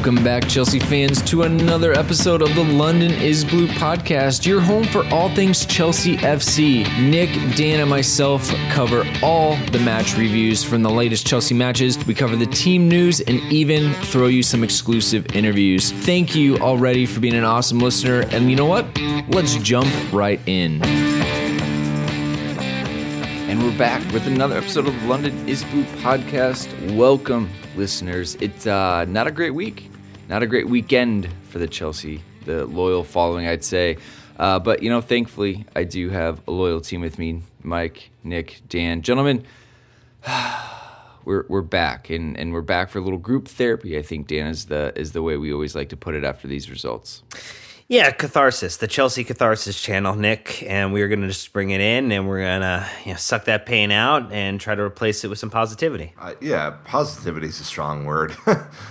Welcome back, Chelsea fans, to another episode of the London is Blue podcast, your home for all things Chelsea FC. Nick, Dan, and myself cover all the match reviews from the latest Chelsea matches. We cover the team news and even throw you some exclusive interviews. Thank you already for being an awesome listener. And you know what? Let's jump right in. And we're back with another episode of the London is Blue podcast. Welcome, listeners. It's not a great week, not a great weekend for the Chelsea, the loyal following, I'd say. But, you know, thankfully, I do have a loyal team with me. Mike, Nick, Dan. Gentlemen, we're back, and we're back for a little group therapy, I think, Dan, is the way we always like to put it after these results. Yeah, catharsis, the Chelsea catharsis channel, Nick, and we're going to just bring it in, and we're going to suck that pain out and try to replace it with some positivity. Yeah, positivity is a strong word.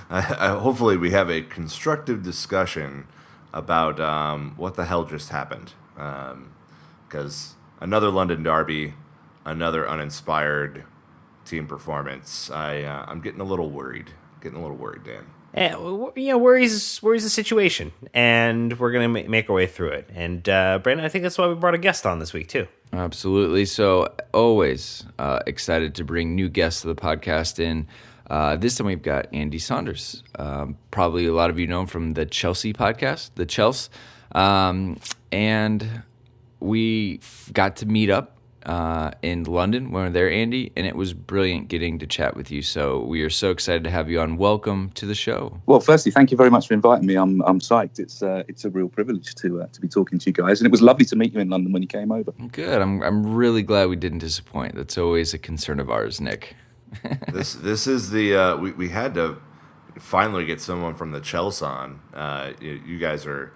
Hopefully we have a constructive discussion about what the hell just happened. Because another London derby, another uninspired team performance. I'm getting a little worried. Dan. Worries the situation, and we're going to make our way through it. And Brandon, I think that's why we brought a guest on this week too. Absolutely. So always excited to bring new guests to the podcast. And this time we've got Andy Saunders. Probably a lot of you know him from the Chelsea podcast, the Chelsea. And we got to meet up in London when we were there, Andy, and it was brilliant getting to chat with you. So we are so excited to have you on. Welcome to the show. Well, firstly, thank you very much for inviting me. I'm psyched. It's a real privilege to be talking to you guys, and it was lovely to meet you in London when you came over. Good. I'm really glad we didn't disappoint. That's always a concern of ours, Nick. This is the we had to finally get someone from the Chelsea on. You guys are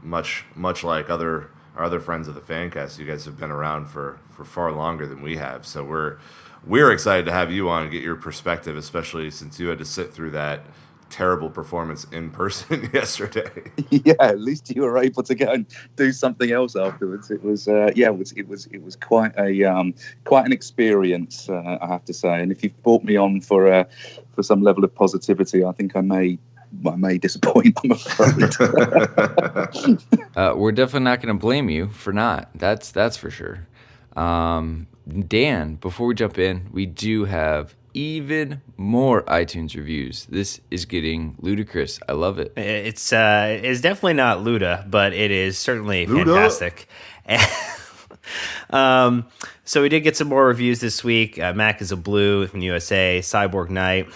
much like our other friends of the Fancast. You guys have been around for far longer than we have, so we're excited to have you on and get your perspective, especially since you had to sit through that terrible performance in person yesterday. Yeah, at least you were able to go and do something else afterwards. It was it was quite an experience, I have to say. And if you've brought me on for some level of positivity, I think I may disappoint, I'm afraid. We're definitely not going to blame you for not. That's for sure. Dan, before we jump in, we do have even more iTunes reviews. This is getting ludicrous. I love it. It's definitely not Luda, but it is certainly fantastic. So we did get some more reviews this week. Mac is a Blue from USA, Cyborg Knight,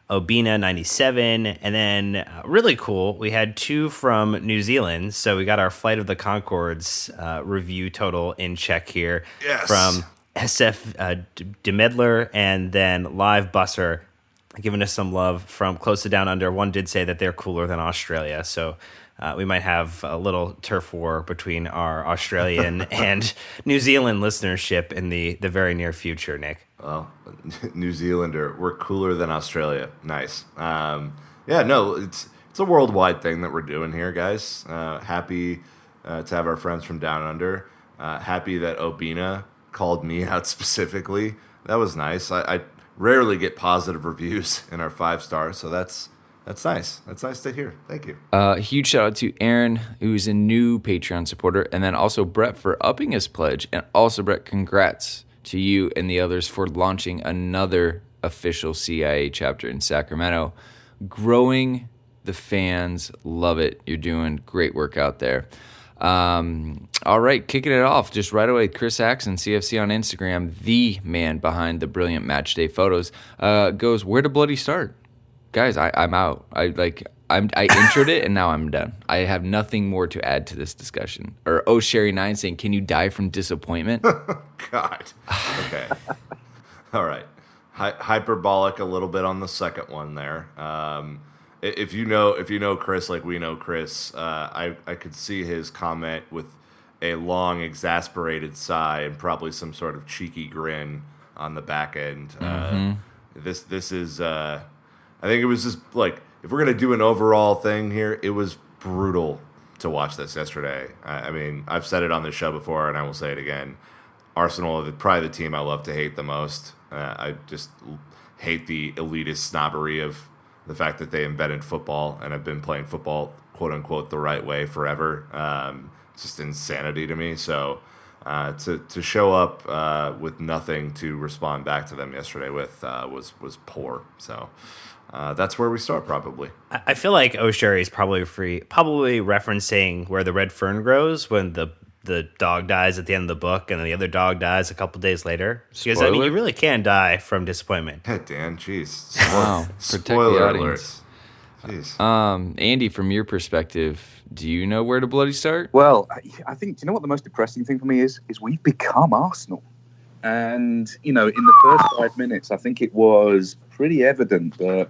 Obina 97, and then really cool, we had 2 from New Zealand, so we got our Flight of the Conchords review total in check here. Yes. From SF Demedler, and then Live Busser giving us some love from Close to Down Under. One did say that they're cooler than Australia, so we might have a little turf war between our Australian and New Zealand listenership in the very near future, Nick. Well, New Zealander, we're cooler than Australia. Nice. It's a worldwide thing that we're doing here, guys. Happy to have our friends from Down Under. Happy that Obina called me out specifically. That was nice. I rarely get positive reviews in our 5 stars, so that's nice. That's nice to hear. Thank you. Huge shout out to Aaron, who's a new Patreon supporter, and then also Brett for upping his pledge. And also, Brett, congrats to you and the others for launching another official CIA chapter in Sacramento. Growing the fans. Love it. You're doing great work out there. All right, kicking it off just right away. Chris Axon, CFC on Instagram, the man behind the brilliant match day photos, goes, where to bloody start? Guys, I'm out. I introed it and now I'm done. I have nothing more to add to this discussion. Or Sherry9 saying, can you die from disappointment? God. Okay. All right. Hyperbolic a little bit on the second one there. If you know Chris like we know Chris, I could see his comment with a long exasperated sigh and probably some sort of cheeky grin on the back end. This is I think it was just like, if we're gonna do an overall thing here, it was brutal to watch this yesterday. I mean, I've said it on this show before, and I will say it again. Arsenal are probably the team I love to hate the most. I just hate the elitist snobbery of the fact that they invented football and have been playing football, quote unquote, the right way forever. It's just insanity to me. So to show up with nothing to respond back to them yesterday with was poor. So that's where we start probably. I feel like O'Sherry is probably referencing where the red fern grows when the dog dies at the end of the book, and then the other dog dies a couple days later. Because I mean, you really can die from disappointment. Hey, Dan, jeez. Wow, protect the Spoiler audience. alert. Jeez. Andy, from your perspective, do you know where to bloody start? Well, I think, do you know what the most depressing thing for me is? Is we've become Arsenal. And, in the first 5 minutes, I think it was pretty evident that,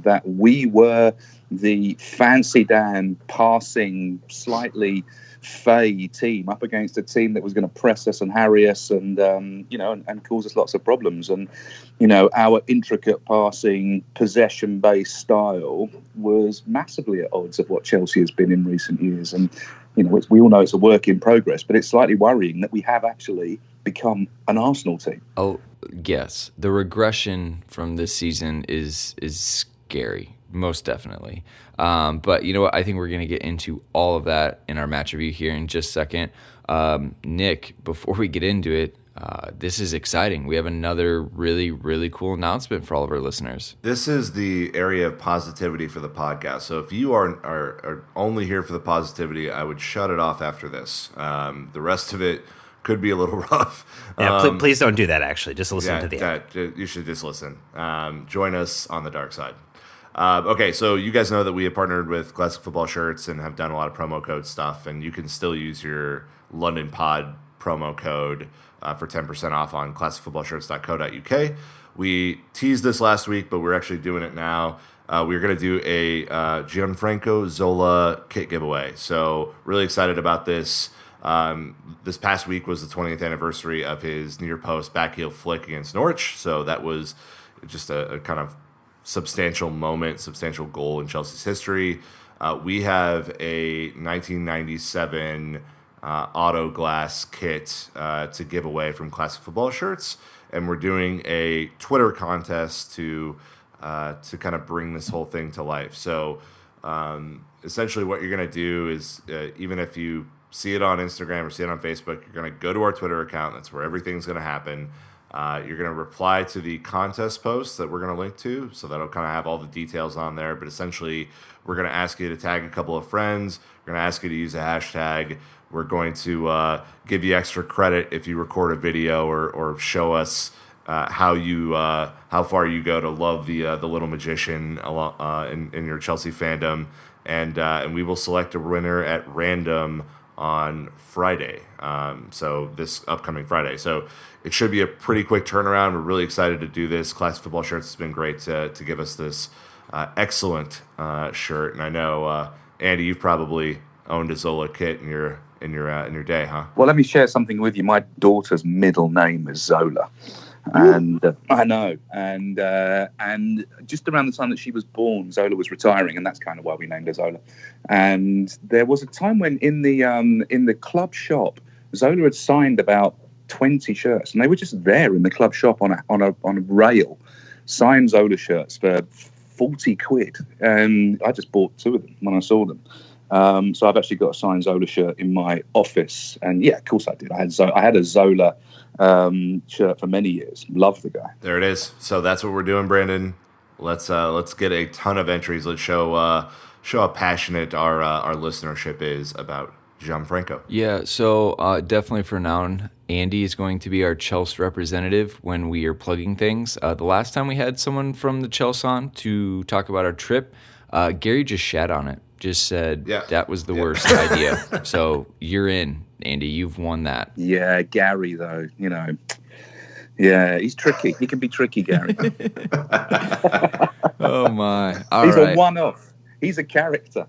that we were the fancy Dan passing, slightly fey team up against a team that was going to press us and harry us and cause us lots of problems. And, our intricate passing, possession-based style was massively at odds of what Chelsea has been in recent years. And, we all know it's a work in progress, but it's slightly worrying that we have actually become an Arsenal team. Oh, yes. The regression from this season is scary, most definitely. But you know what? I think we're going to get into all of that in our match review here in just a second. Nick, before we get into it, this is exciting. We have another really, really cool announcement for all of our listeners. This is the area of positivity for the podcast. So if you are only here for the positivity, I would shut it off after this. The rest of it could be a little rough. Yeah, please don't do that, actually. Just listen to the end. You should just listen. Join us on the dark side. Okay, so you guys know that we have partnered with Classic Football Shirts and have done a lot of promo code stuff, and you can still use your London Pod promo code for 10% off on classicfootballshirts.co.uk. We teased this last week, but we're actually doing it now. We're going to do a Gianfranco Zola kit giveaway. So really excited about this. This past week was the 20th anniversary of his near post backheel flick against Norwich. So that was just a kind of substantial moment, substantial goal in Chelsea's history. We have a 1997 auto glass kit to give away from Classic Football Shirts, and we're doing a Twitter contest to kind of bring this whole thing to life. So essentially what you're going to do is even if you see it on Instagram or see it on Facebook, you're going to go to our Twitter account. That's where everything's going to happen. You're going to reply to the contest post that we're going to link to, so that'll kind of have all the details on there. But essentially, we're going to ask you to tag a couple of friends. We're going to ask you to use a hashtag. We're going to give you extra credit if you record a video or show us how far you go to love the little magician in your Chelsea fandom, and we will select a winner at random on Friday, so this upcoming Friday. So it should be a pretty quick turnaround. We're really excited to do this. Classic Football Shirts has been great to give us this excellent shirt, and I know Andy, you've probably owned a Zola kit in your day, huh? Well, let me share something with you. My daughter's middle name is Zola. And I know, and just around the time that she was born, Zola was retiring, and that's kind of why we named her Zola. And there was a time when in the club shop, Zola had signed about 20 shirts, and they were just there in the club shop on a rail, signed Zola shirts for 40 quid, and I just bought 2 of them when I saw them. So I've actually got a signed Zola shirt in my office, and yeah, of course I did. I had a Zola shirt for many years. Love the guy. There it is. So that's what we're doing, Brandon. Let's get a ton of entries. Let's show how passionate our listenership is about Gianfranco. Yeah, so definitely for now, Andy is going to be our Chelsea representative when we are plugging things. The last time we had someone from the Chelsea on to talk about our trip, Gary just shat on it. Just said that was the worst idea. So you're in, Andy. You've won that. Yeah, Gary, though, yeah, he's tricky. He can be tricky, Gary. Oh, my. He's a one-off. He's a character.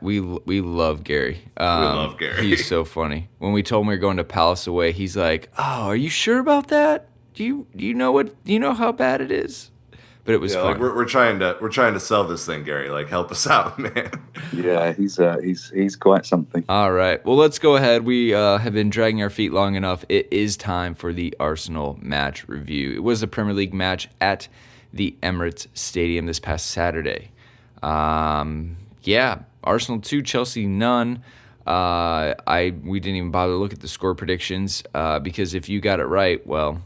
We love Gary. We love Gary. He's so funny. When we told him we were going to Palace Away, he's like, "Oh, are you sure about that? Do you know how bad it is?" But it was fun. Like we're trying to sell this thing, Gary. Like, help us out, man. Yeah, he's quite something. All right. Well, let's go ahead. We have been dragging our feet long enough. It is time for the Arsenal match review. It was a Premier League match at the Emirates Stadium this past Saturday. Arsenal 2, Chelsea none. We didn't even bother to look at the score predictions because if you got it right, well,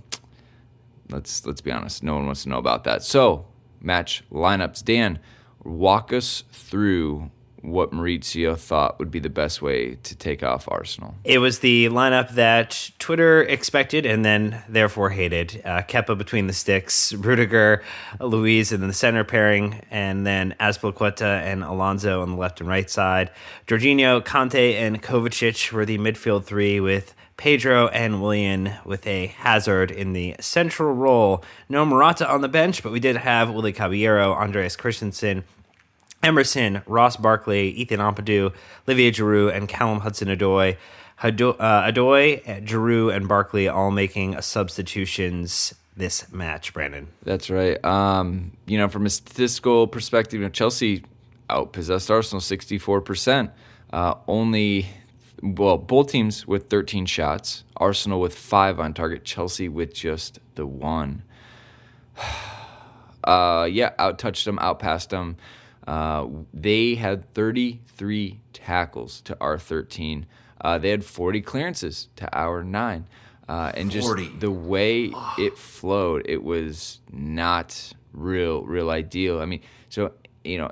let's be honest, no one wants to know about that. So, match lineups. Dan, walk us through what Maurizio thought would be the best way to take off Arsenal. It was the lineup that Twitter expected and then therefore hated. Kepa between the sticks, Rudiger, Luiz in the center pairing, and then Azpilicueta and Alonso on the left and right side. Jorginho, Kante, and Kovacic were the midfield three, with Pedro and Willian with a Hazard in the central role. No Morata on the bench, but we did have Willy Caballero, Andreas Christensen, Emerson, Ross Barkley, Ethan Ampadu, Olivier Giroud, and Callum Hudson-Odoi. Odoi, Giroud, and Barkley all making substitutions this match, Brandon. That's right. From a statistical perspective, Chelsea outpossessed Arsenal 64%. Both teams with 13 shots. Arsenal with 5 on target. Chelsea with just the 1. Out-touched them, out-passed them. They had 33 tackles to our 13. They had 40 clearances to our 9. And 40. Just the way it flowed, it was not real ideal. I mean, so,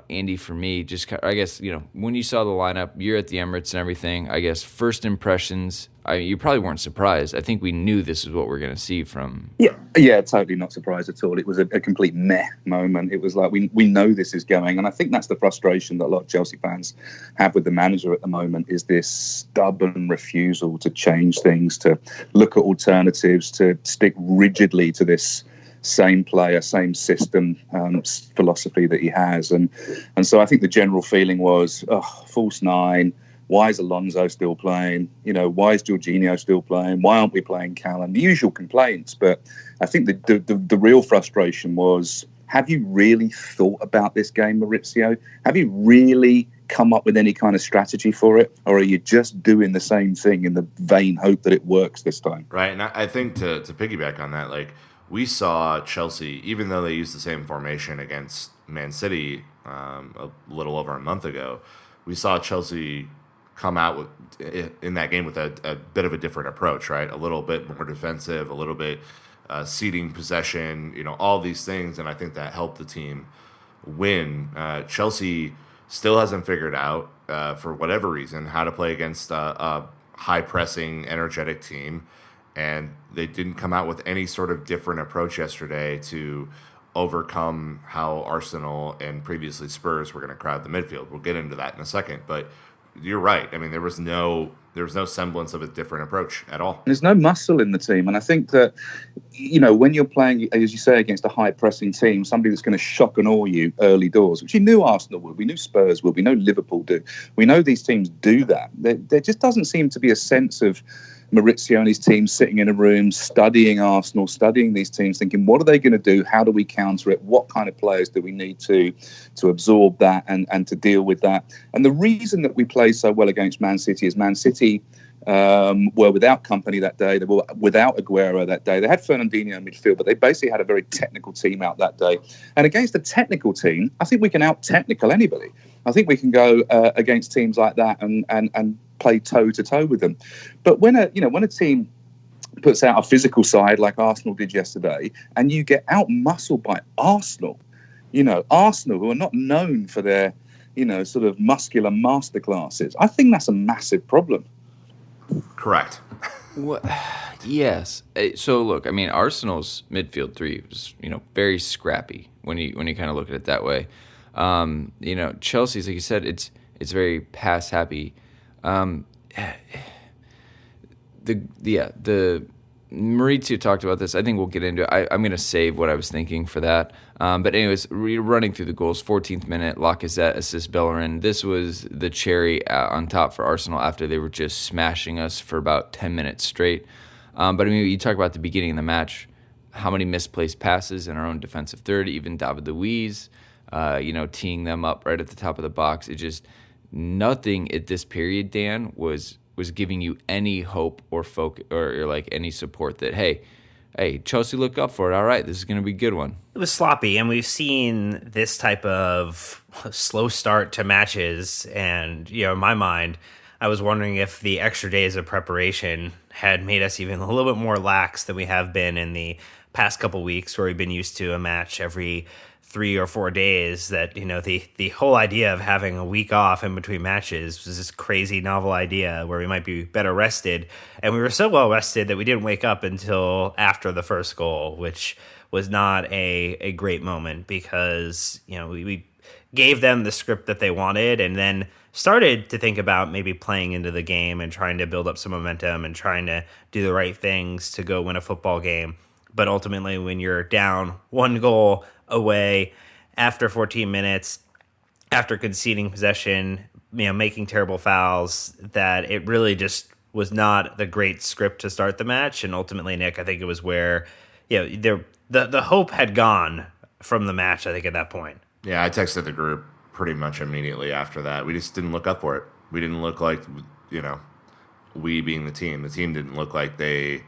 Andy, for me, I guess, when you saw the lineup, you're at the Emirates and everything, I guess, first impressions, you probably weren't surprised. I think we knew this is what we're going to see from... Yeah, totally not surprised at all. It was a complete meh moment. It was like, we know this is going. And I think that's the frustration that a lot of Chelsea fans have with the manager at the moment, is this stubborn refusal to change things, to look at alternatives, to stick rigidly to this same player, same system, philosophy that he has. And so I think the general feeling was, false 9. Why is Alonso still playing? Why is Jorginho still playing? Why aren't we playing Callum? The usual complaints. But I think the real frustration was, have you really thought about this game, Maurizio? Have you really come up with any kind of strategy for it? Or are you just doing the same thing in the vain hope that it works this time? Right. And I think to piggyback on that, we saw Chelsea, even though they used the same formation against Man City a little over a month ago, we saw Chelsea come out in that game with a bit of a different approach, right? A little bit more defensive, a little bit ceding possession, all these things. And I think that helped the team win. Chelsea still hasn't figured out, for whatever reason, how to play against a high-pressing, energetic team. And they didn't come out with any sort of different approach yesterday to overcome how Arsenal and previously Spurs were going to crowd the midfield. We'll get into that in a second. But you're right. I mean, there was no semblance of a different approach at all. There's no muscle in the team. And I think that, when you're playing, as you say, against a high-pressing team, somebody that's going to shock and awe you early doors, which you knew Arsenal would, we knew Spurs would, we know Liverpool do. We know these teams do that. There just doesn't seem to be a sense of Maurizio and his team sitting in a room, studying Arsenal, studying these teams, thinking, what are they going to do? How do we counter it? What kind of players do we need to absorb that and to deal with that? And the reason that we play so well against Man City is Man City were without company that day. They were without Aguero that day. They had Fernandinho in midfield, but they basically had a very technical team out that day. And against a technical team, I think we can out-technical anybody. I think we can go against teams like that and play toe-to-toe with them. But when a team puts out a physical side like Arsenal did yesterday, and you get out-muscled by Arsenal, Arsenal, who are not known for their, sort of muscular masterclasses, I think that's a massive problem. Correct. Yes. So look, I mean, Arsenal's midfield three was, very scrappy when you kind of look at it that way. Chelsea's, like you said, it's very pass happy. The Maurizio talked about this. I think we'll get into it. I'm going to save what I was thinking for that. But anyways, running through the goals, 14th minute, Lacazette assists Bellerin. This was the cherry on top for Arsenal after they were just smashing us for about 10 minutes straight. But I mean, you talk about the beginning of the match, how many misplaced passes in our own defensive third, even David Luiz, teeing them up right at the top of the box. It just, nothing at this period, Dan, was giving you any hope or focus or like any support that, hey, hey, Chelsea look up for it. All right, this is going to be a good one. It was sloppy, and we've seen this type of slow start to matches. And, in my mind, I was wondering if the extra days of preparation had made us even a little bit more lax than we have been in the past couple weeks, where we've been used to a match every 3 or 4 days. That, the whole idea of having a week off in between matches was this crazy novel idea where we might be better rested. And we were so well rested that we didn't wake up until after the first goal, which was not a great moment, because we gave them the script that they wanted, and then started to think about maybe playing into the game and trying to build up some momentum and trying to do the right things to go win a football game. But ultimately, when you're down 1 goal away after 14 minutes, after conceding possession, making terrible fouls, that it really just was not the great script to start the match. And ultimately, Nick, I think it was where the hope had gone from the match, I think, at that point. Yeah, I texted the group pretty much immediately after that. We just didn't look up for it. We didn't look like, we being the team didn't look like they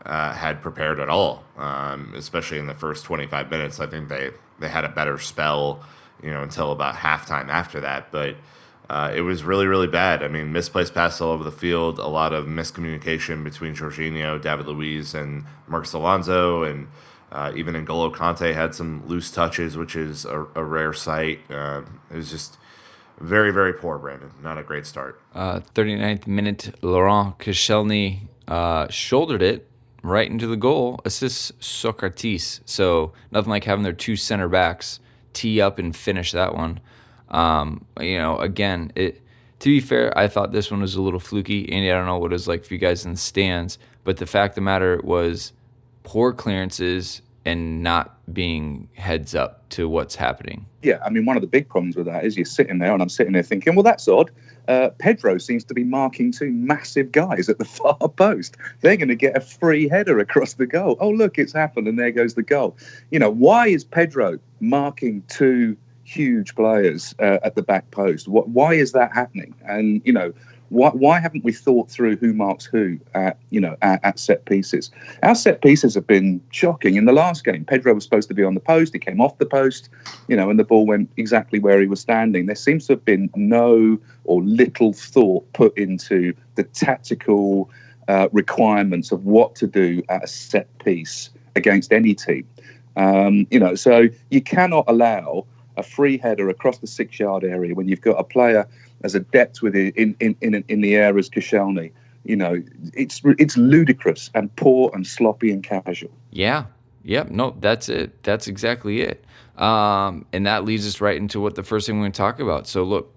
had prepared at all, especially in the first 25 minutes. I think they had a better spell, until about halftime after that. But it was really, really bad. I mean, misplaced passes all over the field, a lot of miscommunication between Jorginho, David Luiz, and Marcos Alonso, and even N'Golo Kante had some loose touches, which is a rare sight. It was just very, very poor, Brandon. Not a great start. 39th minute, Laurent Koscielny shouldered it right into the goal. Assists Socrates. So nothing like having their 2 center backs tee up and finish that one. Again, to be fair, I thought this one was a little fluky. Andy, I don't know what it was like for you guys in the stands, but the fact of the matter was poor clearances and not being heads up to what's happening. Yeah, I mean, one of the big problems with that is you're sitting there, and I'm sitting there thinking, well, that's odd. Pedro seems to be marking 2 massive guys at the far post. They're going to get a free header across the goal. Oh, look, it's happened, and there goes the goal. Why is Pedro marking 2 huge players at the back post? Why is that happening? And, why haven't we thought through who marks who at set pieces? Our set pieces have been shocking. In the last game, Pedro was supposed to be on the post. He came off the post, and the ball went exactly where he was standing. There seems to have been no or little thought put into the tactical requirements of what to do at a set piece against any team. So you cannot allow a free header across the 6-yard area when you've got a player as adept with it in the air as Koscielny. It's ludicrous and poor and sloppy and casual. Yeah. Yep. No, that's it. That's exactly it. And that leads us right into what the first thing we're going to talk about. So look,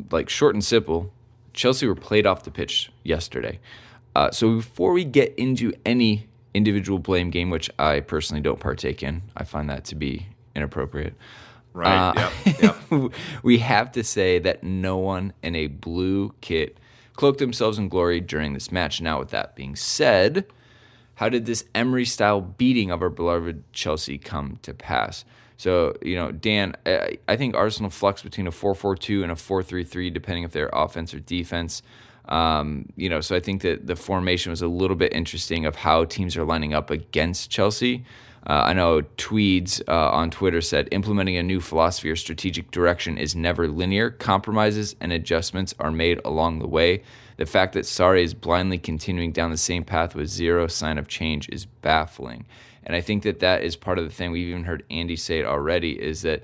like short and simple, Chelsea were played off the pitch yesterday. So before we get into any individual blame game, which I personally don't partake in, I find that to be inappropriate. Right. Yep. We have to say that no one in a blue kit cloaked themselves in glory during this match. Now, with that being said, how did this Emery-style beating of our beloved Chelsea come to pass? So, Dan, I think Arsenal flux between a 4-4-2 and a 4-3-3, depending if they're offense or defense. So I think that the formation was a little bit interesting of how teams are lining up against Chelsea. I know Tweeds on Twitter said, implementing a new philosophy or strategic direction is never linear. Compromises and adjustments are made along the way. The fact that Sarri is blindly continuing down the same path with zero sign of change is baffling. And I think that is part of the thing. We've even heard Andy say it already, is that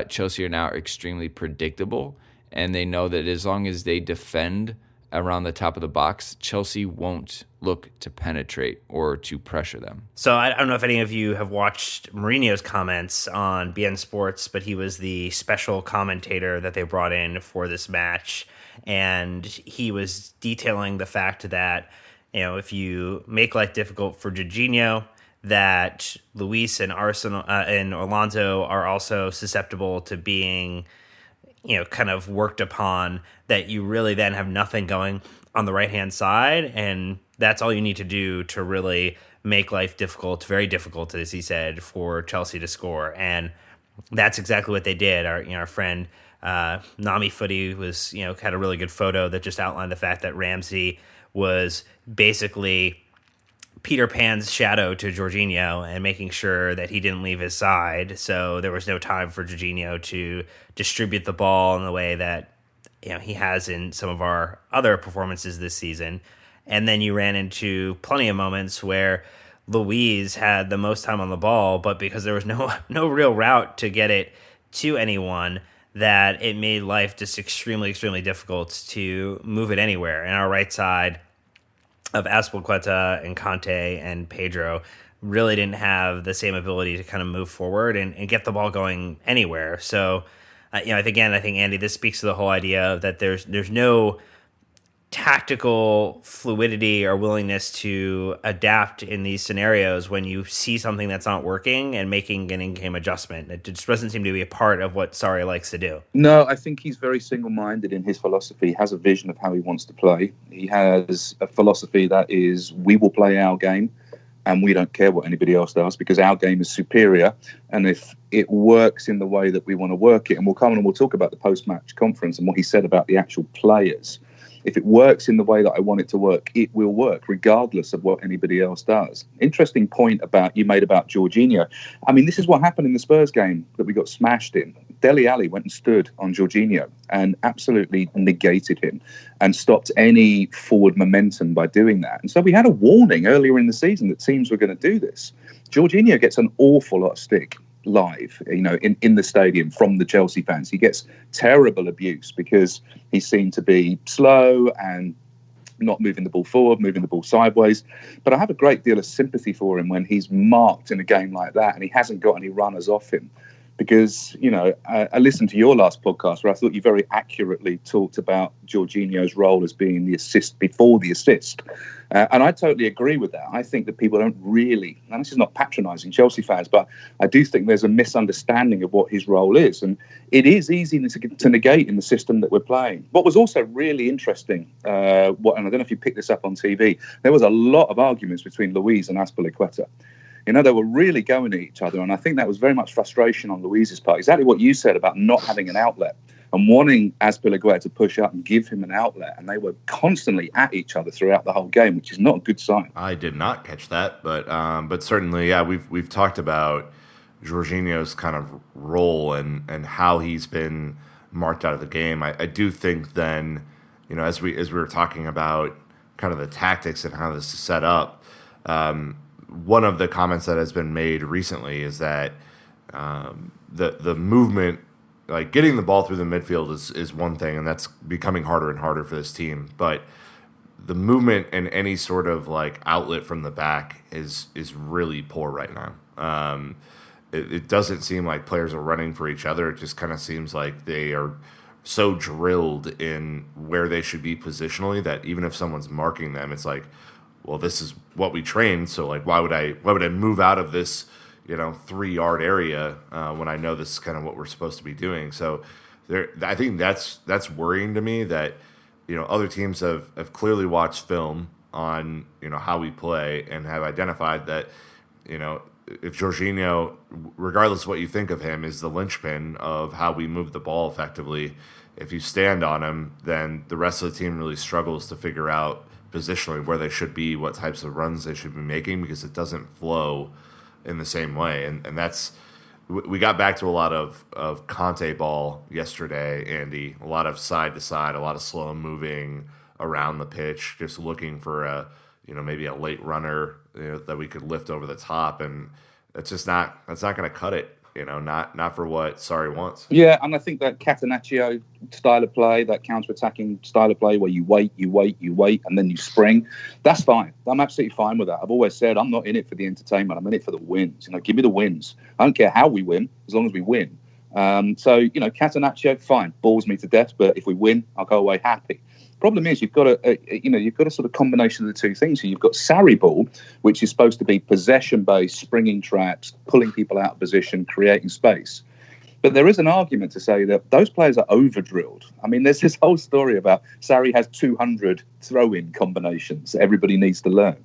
Chelsea are now extremely predictable, and they know that as long as they defend around the top of the box, Chelsea won't look to penetrate or to pressure them. So I don't know if any of you have watched Mourinho's comments on BN Sports, but he was the special commentator that they brought in for this match. And he was detailing the fact that, if you make life difficult for Jorginho, that Luis and Arsenal and Alonso are also susceptible to being kind of worked upon, that you really then have nothing going on the right-hand side. And that's all you need to do to really make life difficult, very difficult, as he said, for Chelsea to score. And that's exactly what they did. Our friend Nami Footy was, had a really good photo that just outlined the fact that Ramsey was basically Peter Pan's shadow to Jorginho and making sure that he didn't leave his side. So there was no time for Jorginho to distribute the ball in the way that he has in some of our other performances this season. And then you ran into plenty of moments where Luiz had the most time on the ball, but because there was no real route to get it to anyone, that it made life just extremely, extremely difficult to move it anywhere. And our right side of Azpilicueta and Conte and Pedro really didn't have the same ability to kind of move forward and get the ball going anywhere. So, I think Andy, this speaks to the whole idea of that there's no tactical fluidity or willingness to adapt in these scenarios when you see something that's not working and making an in-game adjustment. It just doesn't seem to be a part of what Sarri likes to do. No, I think he's very single-minded in his philosophy. He has a vision of how he wants to play. He has a philosophy that is, we will play our game and we don't care what anybody else does because our game is superior. And if it works in the way that we want to work it, and we'll come and we'll talk about the post-match conference and what he said about the actual players. If it works in the way that I want it to work, it will work, regardless of what anybody else does. Interesting point you made about Jorginho. I mean, this is what happened in the Spurs game that we got smashed in. Dele Alli went and stood on Jorginho and absolutely negated him and stopped any forward momentum by doing that. And so we had a warning earlier in the season that teams were going to do this. Jorginho gets an awful lot of stick live, in the stadium from the Chelsea fans. He gets terrible abuse because he's seen to be slow and not moving the ball forward, moving the ball sideways. But I have a great deal of sympathy for him when he's marked in a game like that and he hasn't got any runners off him. Because, I listened to your last podcast where I thought you very accurately talked about Jorginho's role as being the assist before the assist. And I totally agree with that. I think that people don't really, and this is not patronising Chelsea fans, but I do think there's a misunderstanding of what his role is. And it is easy to negate in the system that we're playing. What was also really interesting, and I don't know if you picked this up on TV, there was a lot of arguments between Luiz and Azpilicueta. They were really going at each other. And I think that was very much frustration on Luiz's part. Exactly what you said about not having an outlet and wanting Azpilicueta to push up and give him an outlet. And they were constantly at each other throughout the whole game, which is not a good sign. I did not catch that. But certainly, yeah, we've talked about Jorginho's kind of role and how he's been marked out of the game. I do think then, as we were talking about kind of the tactics and how this is set up, one of the comments that has been made recently is that the movement, like getting the ball through the midfield is one thing, and that's becoming harder and harder for this team. But the movement and any sort of like outlet from the back is really poor right now. It doesn't seem like players are running for each other. It just kind of seems like they are so drilled in where they should be positionally that even if someone's marking them, it's like, well, this is what we trained, so like why would I move out of this 3-yard area when I know this is kind of what we're supposed to be doing? So I think that's worrying to me that other teams have clearly watched film on how we play and have identified that if Jorginho, regardless of what you think of him, is the linchpin of how we move the ball effectively, if you stand on him, then the rest of the team really struggles to figure out positionally where they should be, what types of runs they should be making, because it doesn't flow in the same way. And that's, we got back to a lot of Conte ball yesterday, Andy, a lot of side to side, a lot of slow moving around the pitch, just looking for maybe a late runner that we could lift over the top. And that's not going to cut it. Not for what Sarri wants. Yeah, and I think that Catenaccio style of play, that counter-attacking style of play where you wait, and then you spring, that's fine. I'm absolutely fine with that. I've always said I'm not in it for the entertainment. I'm in it for the wins. Give me the wins. I don't care how we win, as long as we win. Catenaccio, fine, balls me to death, but if we win, I'll go away happy. Problem is, you've got a sort of combination of the two things. So you've got Sarri ball, which is supposed to be possession-based, springing traps, pulling people out of position, creating space. But there is an argument to say that those players are over-drilled. I mean, there's this whole story about Sarri has 200 throw-in combinations that everybody needs to learn.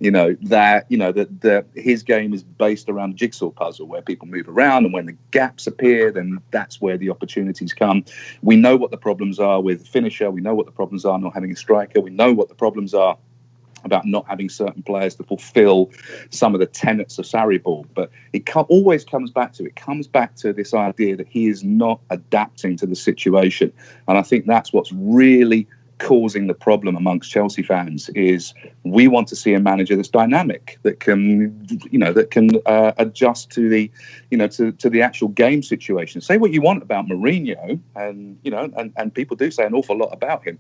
That his game is based around a jigsaw puzzle where people move around, and when the gaps appear, then that's where the opportunities come. We know what the problems are with finisher. We know what the problems are not having a striker. We know what the problems are about not having certain players to fulfill some of the tenets of Sarri ball. But always comes back to this idea that he is not adapting to the situation. And I think that's what's really causing the problem amongst Chelsea fans. Is we want to see a manager that's dynamic, that can adjust to the to the actual game situation. Say what you want about Mourinho, and people do say an awful lot about him.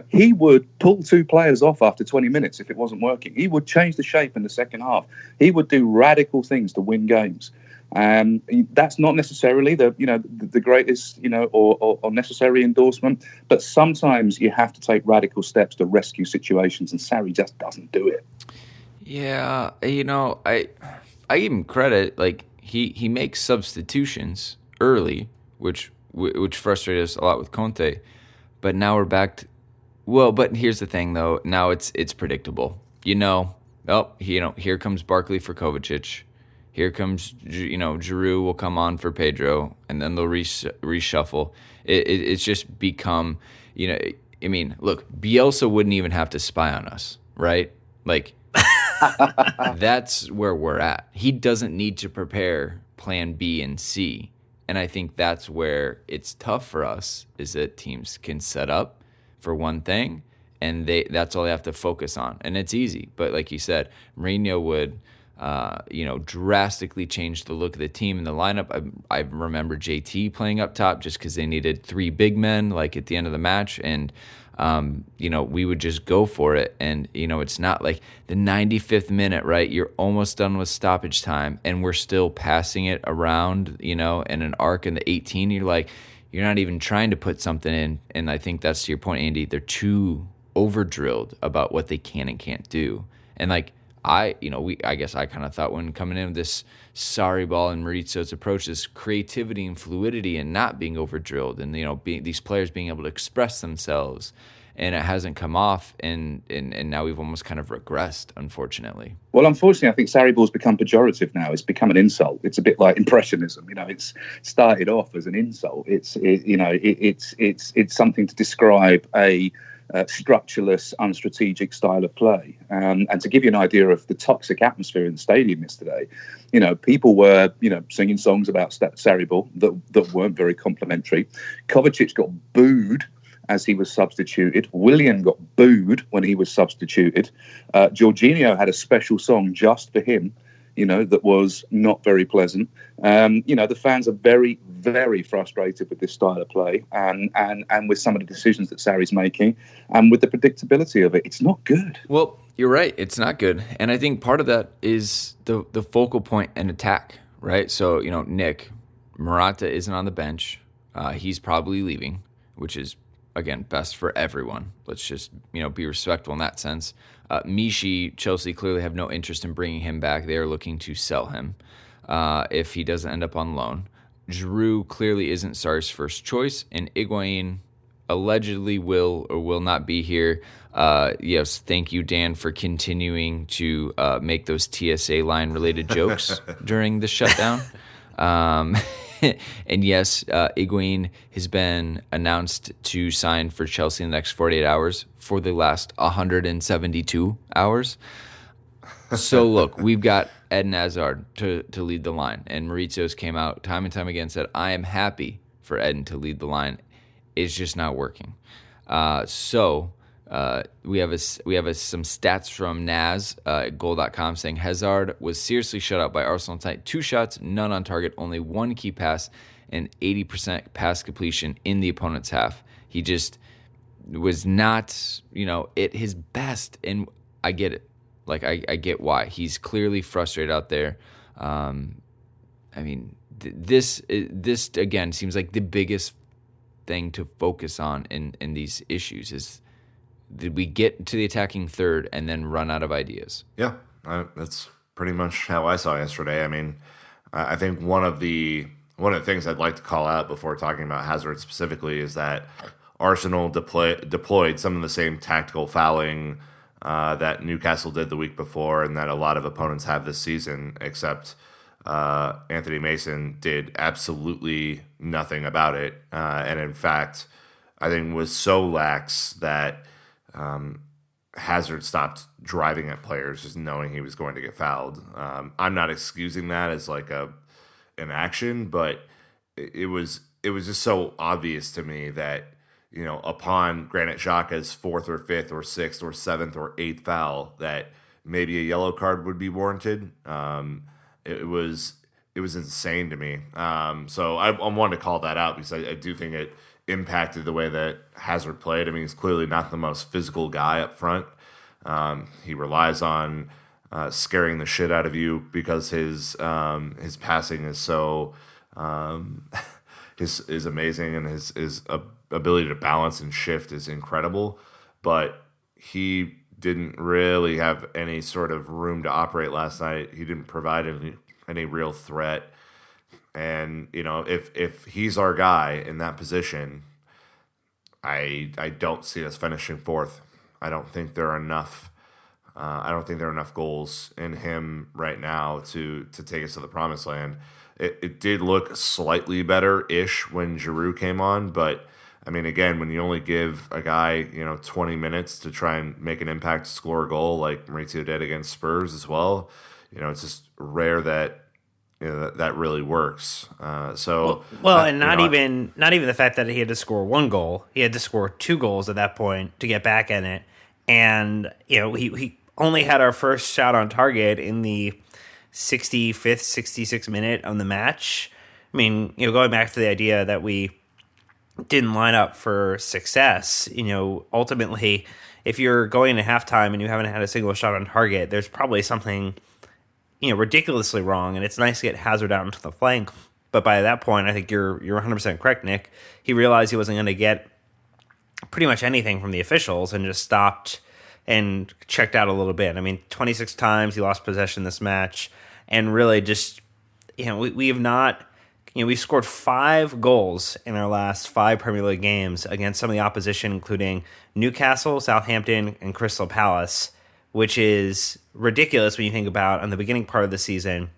He would pull two players off after 20 minutes if it wasn't working. He would change the shape in the second half. He would do radical things to win games. That's not necessarily the greatest or necessary endorsement, but sometimes you have to take radical steps to rescue situations, and Sarri just doesn't do it. Yeah, I give him credit. Like he makes substitutions early, which frustrated us a lot with Conte, but now we're back to, but here's the thing though. Now it's predictable. Here comes Barkley for Kovacic. Here comes, Giroud will come on for Pedro, and then they'll reshuffle. It's just become, look, Bielsa wouldn't even have to spy on us, right? Like, that's where we're at. He doesn't need to prepare plan B and C. And I think that's where it's tough for us, is that teams can set up for one thing, and that's all they have to focus on. And it's easy. But like you said, Mourinho would... drastically changed the look of the team and the lineup. I remember JT playing up top just because they needed three big men, like at the end of the match, and we would just go for it. And it's not like the 95th minute, right? You're almost done with stoppage time, and we're still passing it around, in an arc in the 18. You're not even trying to put something in. And I think that's to your point, Andy. They're too over drilled about what they can and can't do, and I guess I kind of thought when coming in with this Sarri ball and Maurizio's approach, this creativity and fluidity and not being over drilled, and these players being able to express themselves, and it hasn't come off, and now we've almost kind of regressed, unfortunately. Well, unfortunately, I think Sarri ball's become pejorative now. It's become an insult. It's a bit like impressionism. It's started off as an insult. It's something to describe a structureless, unstrategic style of play. And to give you an idea of the toxic atmosphere in the stadium yesterday, people were, singing songs about Sarri ball that weren't very complimentary. Kovacic got booed as he was substituted. Willian got booed when he was substituted. Jorginho had a special song just for him, that was not very pleasant. The fans are very, very frustrated with this style of play and with some of the decisions that Sarri's making and with the predictability of it. It's not good. Well, you're right. It's not good. And I think part of that is the focal point and attack, right? So, Nick, Morata isn't on the bench. He's probably leaving, which is, again, best for everyone. Let's just, be respectful in that sense. Mishi, Chelsea clearly have no interest in bringing him back. They are looking to sell him if he doesn't end up on loan. Giroud clearly isn't Sarri's first choice, and Higuain allegedly will or will not be here. Yes, thank you, Dan, for continuing to make those TSA line-related jokes during the shutdown. And yes, Higuain has been announced to sign for Chelsea in the next 48 hours for the last 172 hours. So look, we've got Eden Hazard to lead the line, and Maurizio's came out time and time again and said, I am happy for Eden to lead the line. It's just not working. So we have some stats from Naz at goal.com saying Hazard was seriously shut out by Arsenal tonight. 2 shots, none on target, only 1 key pass, and 80% pass completion in the opponent's half. He just was not, at his best, and I get it. I get why. He's clearly frustrated out there. This again seems like the biggest thing to focus on in these issues is, did we get to the attacking third and then run out of ideas? Yeah, that's pretty much how I saw yesterday. I think one of the things I'd like to call out before talking about Hazard specifically is that Arsenal deployed some of the same tactical fouling that Newcastle did the week before, and that a lot of opponents have this season, except Anthony Mason did absolutely nothing about it. And in fact, I think was so lax that Hazard stopped driving at players just knowing he was going to get fouled. I'm not excusing that as like an action, but it was just so obvious to me that, upon Granit Xhaka's fourth or fifth or sixth or seventh or eighth foul, that maybe a yellow card would be warranted. It was insane to me. So I wanted to call that out because I do think it impacted the way that Hazard played. I mean, he's clearly not the most physical guy up front. He relies on scaring the shit out of you because his passing is so is amazing, and his ability to balance and shift is incredible. But he didn't really have any sort of room to operate last night. He didn't provide any real threat. And, if he's our guy in that position, I don't see us finishing fourth. I don't think there are enough. I don't think there are enough goals in him right now to take us to the promised land. It did look slightly better-ish when Giroud came on, but I mean, again, when you only give a guy 20 minutes to try and make an impact, score a goal like Maurizio did against Spurs as well, it's just rare that that really works. And not even the fact that he had to score one goal. He had to score 2 goals at that point to get back in it, and he only had our first shot on target in the 65th, 66th minute of the match. I mean, going back to the idea that we didn't line up for success, ultimately, if you're going to halftime and you haven't had a single shot on target, there's probably something ridiculously wrong, and it's nice to get Hazard out into the flank. But by that point, I think you're 100% correct, Nick. He realized he wasn't going to get pretty much anything from the officials and just stopped and checked out a little bit. I mean, 26 times he lost possession this match, and really just, we have not, we've scored 5 goals in our last 5 Premier League games against some of the opposition, including Newcastle, Southampton, and Crystal Palace, which is ridiculous when you think about on the beginning part of the season.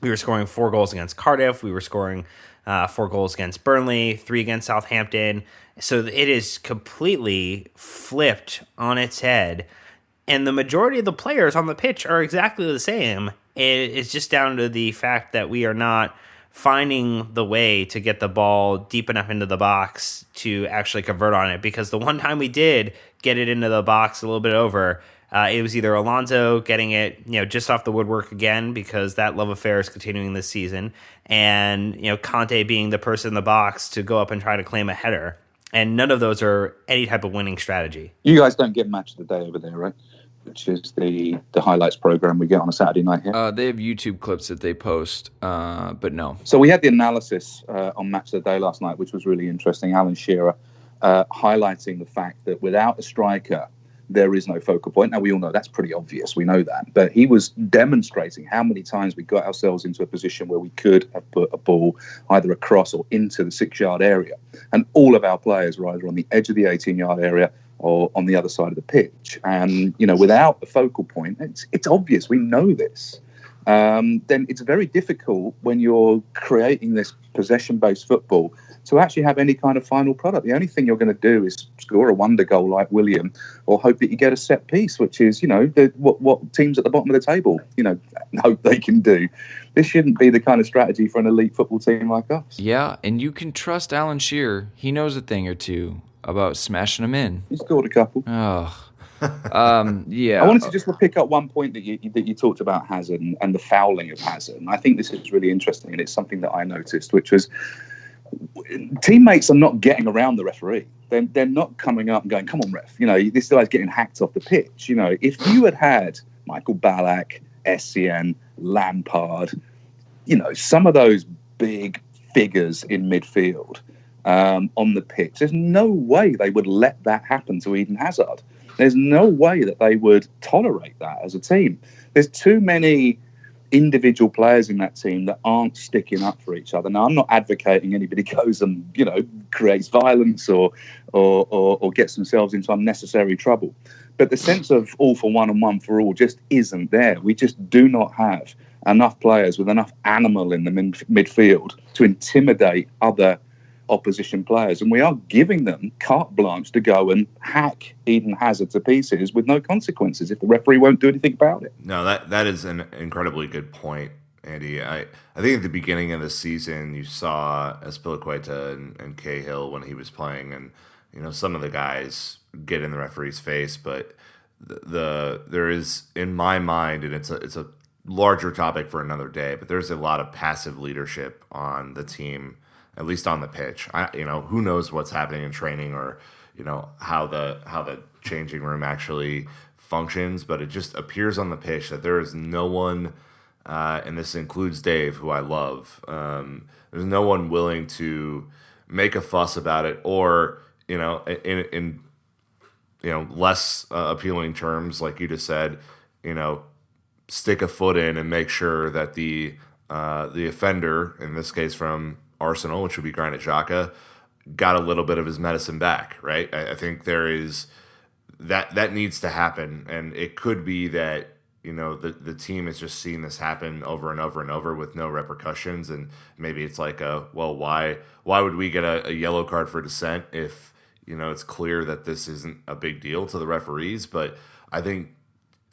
We were scoring 4 goals against Cardiff. We were scoring 4 goals against Burnley, 3 against Southampton. So it is completely flipped on its head. And the majority of the players on the pitch are exactly the same. It's just down to the fact that we are not finding the way to get the ball deep enough into the box to actually convert on it. Because the one time we did get it into the box a little bit over, it was either Alonso getting it, just off the woodwork again, because that love affair is continuing this season, and Conte being the person in the box to go up and try to claim a header. And none of those are any type of winning strategy. You guys don't get Match of the Day over there, right? Which is the highlights program we get on a Saturday night here. They have YouTube clips that they post, but no. So we had the analysis on Match of the Day last night, which was really interesting. Alan Shearer highlighting the fact that without a striker, there is no focal point. Now, we all know that's pretty obvious. We know that. But he was demonstrating how many times we got ourselves into a position where we could have put a ball either across or into the 6-yard area. And all of our players were either on the edge of the 18-yard area or on the other side of the pitch. And, without a focal point, it's obvious. We know this. Then it's very difficult when you're creating this possession-based football to actually have any kind of final product. The only thing you're going to do is score a wonder goal like William, or hope that you get a set piece, which is, what teams at the bottom of the table, hope they can do. This shouldn't be the kind of strategy for an elite football team like us. Yeah, and you can trust Alan Shearer. He knows a thing or two about smashing them in. He scored a couple. Oh. Yeah. I wanted to just pick up one point that you talked about Hazard and the fouling of Hazard. And I think this is really interesting, and it's something that I noticed, which was teammates are not getting around the referee. They're not coming up and going, "Come on, ref!" This guy's getting hacked off the pitch. If you had Michael Ballack, Essien, Lampard, some of those big figures in midfield on the pitch, there's no way they would let that happen to Eden Hazard. There's no way that they would tolerate that as a team. There's too many individual players in that team that aren't sticking up for each other. Now, I'm not advocating anybody goes and, creates violence or gets themselves into unnecessary trouble. But the sense of all for one and one for all just isn't there. We just do not have enough players with enough animal in the midfield to intimidate other opposition players, and we are giving them carte blanche to go and hack Eden Hazard to pieces with no consequences if the referee won't do anything about it. No, that is an incredibly good point, Andy. I think at the beginning of the season you saw Azpilicueta and Cahill when he was playing, and some of the guys get in the referee's face, but there is, in my mind, and it's a larger topic for another day, but there's a lot of passive leadership on the team, at least on the pitch. Who knows what's happening in training, or how the changing room actually functions, but it just appears on the pitch that there is no one, and this includes Dave, who I love. There's no one willing to make a fuss about it, or in less appealing terms, like you just said, stick a foot in and make sure that the offender, in this case from Arsenal, which would be Granit Xhaka, got a little bit of his medicine back, right? I think there is that needs to happen, and it could be that the team has just seen this happen over and over and over with no repercussions, and maybe it's like why would we get a yellow card for dissent if it's clear that this isn't a big deal to the referees? But I think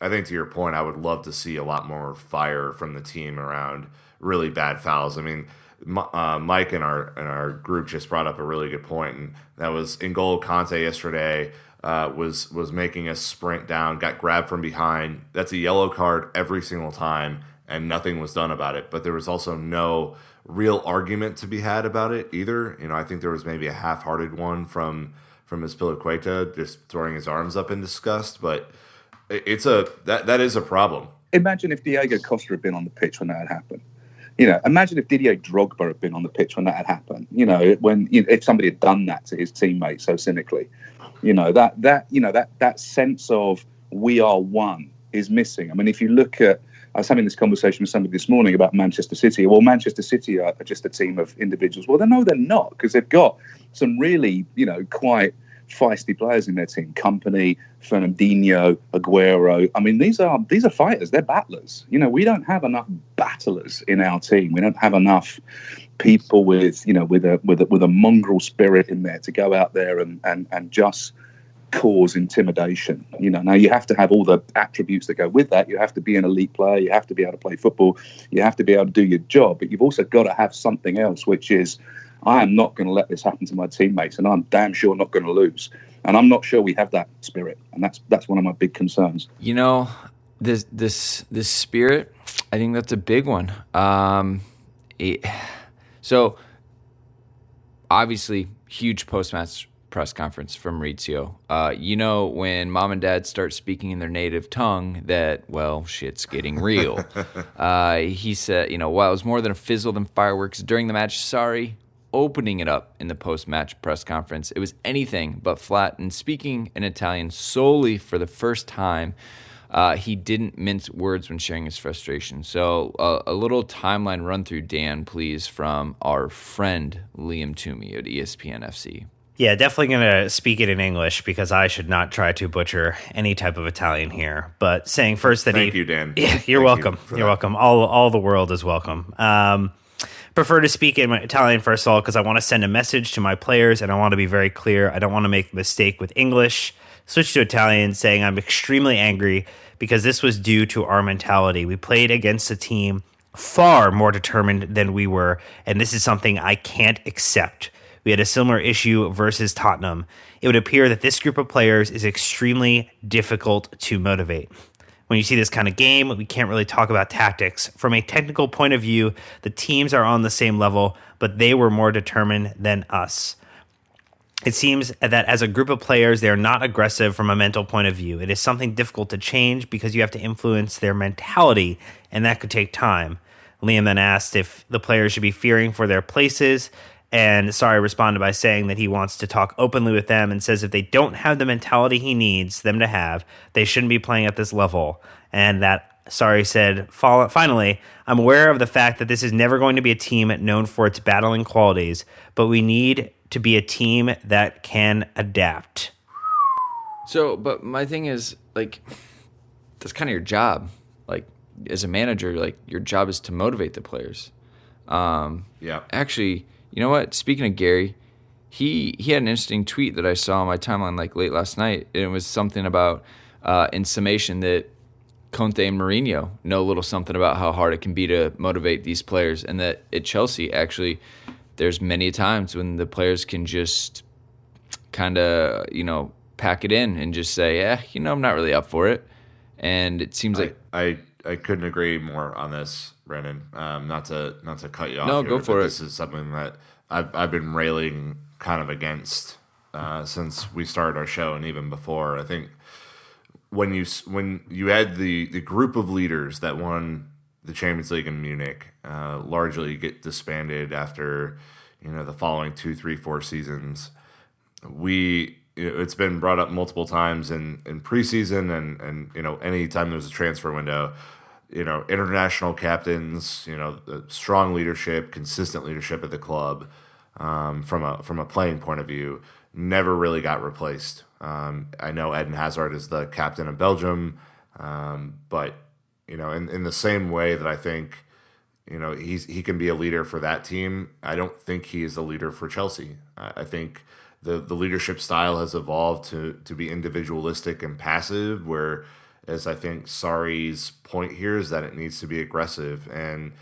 to your point, I would love to see a lot more fire from the team around really bad fouls. I mean, Mike in our group just brought up a really good point, and that was N'Golo Kante yesterday was making a sprint down, got grabbed from behind. That's a yellow card every single time, and nothing was done about it. But there was also no real argument to be had about it either. I think there was maybe a half-hearted one from Azpilicueta just throwing his arms up in disgust, but that is a problem. Imagine if Diego Costa had been on the pitch when that had happened. Imagine if Didier Drogba had been on the pitch when that had happened. If somebody had done that to his teammate so cynically, that sense of we are one is missing. I mean, if you look at, I was having this conversation with somebody this morning about Manchester City. Well, Manchester City are just a team of individuals. Well, no, they're not, because they've got some really, quite feisty players in their team. Company, Fernandinho, Aguero. I mean, these are fighters. They're battlers. We don't have enough battlers in our team. We don't have enough people with a mongrel spirit in there to go out there and just cause intimidation. Now you have to have all the attributes that go with that. You have to be an elite player. You have to be able to play football. You have to be able to do your job. But you've also got to have something else, which is, I am not going to let this happen to my teammates, and I'm damn sure not going to lose. And I'm not sure we have that spirit, and that's one of my big concerns. This spirit, I think that's a big one. So obviously, huge post-match press conference from Maurizio. When mom and dad start speaking in their native tongue, that, well, shit's getting real. He said, while it was more than a fizzle than fireworks during the match, sorry. Opening it up in the post-match press conference, it was anything but flat. And speaking in Italian solely for the first time, he didn't mince words when sharing his frustration. So a little timeline run through, Dan, please, from our friend Liam Toomey at ESPN FC. Yeah, definitely going to speak it in English because I should not try to butcher any type of Italian here. But saying first that Thank you, Dan. Yeah, you're welcome. You're welcome. All the world is welcome. Prefer to speak in Italian first of all because I want to send a message to my players and I want to be very clear. I don't want to make a mistake with English. Switch to Italian, saying I'm extremely angry because this was due to our mentality. We played against a team far more determined than we were, and this is something I can't accept. We had a similar issue versus Tottenham. It would appear that this group of players is extremely difficult to motivate. When you see this kind of game, we can't really talk about tactics. From a technical point of view, the teams are on the same level, but they were more determined than us. It seems that as a group of players, they are not aggressive from a mental point of view. It is something difficult to change because you have to influence their mentality, and that could take time. Liam then asked if the players should be fearing for their places, and Sarri responded by saying that he wants to talk openly with them and says if they don't have the mentality he needs them to have, they shouldn't be playing at this level. And that Sarri said, finally, I'm aware of the fact that this is never going to be a team known for its battling qualities, but we need to be a team that can adapt. So, but my thing is, that's kind of your job. As a manager, your job is to motivate the players. Yeah. Actually, you know what? Speaking of Gary, he had an interesting tweet that I saw on my timeline like late last night. And it was something about, in summation, that Conte and Mourinho know a little something about how hard it can be to motivate these players, and that at Chelsea, actually, there's many times when the players can just kind of, pack it in and just say, yeah, I'm not really up for it. And it seems like I couldn't agree more on this, Brendan. Not to cut you off. No, here, go for but it. This is something that I've been railing kind of against since we started our show, and even before. I think when you had the group of leaders that won the Champions League in Munich, largely get disbanded after the following 2, 3, 4 seasons. It's been brought up multiple times in preseason and any time there's a transfer window, international captains, the strong leadership, consistent leadership at the club, from a playing point of view, never really got replaced. I know Eden Hazard is the captain of Belgium, but in the same way that I think he can be a leader for that team, I don't think he is a leader for Chelsea. I think the leadership style has evolved to be individualistic and passive, whereas I think Sarri's point here is that it needs to be aggressive, and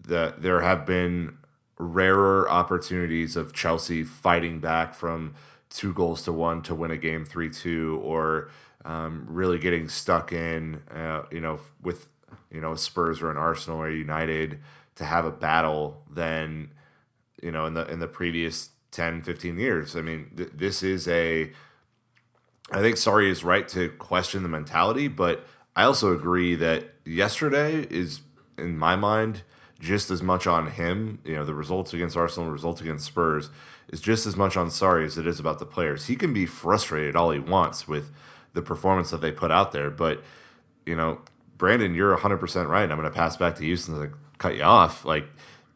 that there have been rarer opportunities of Chelsea fighting back from 2-1 to win a game 3-2, or really getting stuck in, with a Spurs or an Arsenal or United to have a battle than in the previous 10, 15 years. I mean, this is I think Sarri is right to question the mentality, but I also agree that yesterday is, in my mind, just as much on him. The results against Arsenal, the results against Spurs, is just as much on Sarri as it is about the players. He can be frustrated all he wants with the performance that they put out there, but Brandon, you're 100% right. I'm going to pass back to you since I cut you off. Like,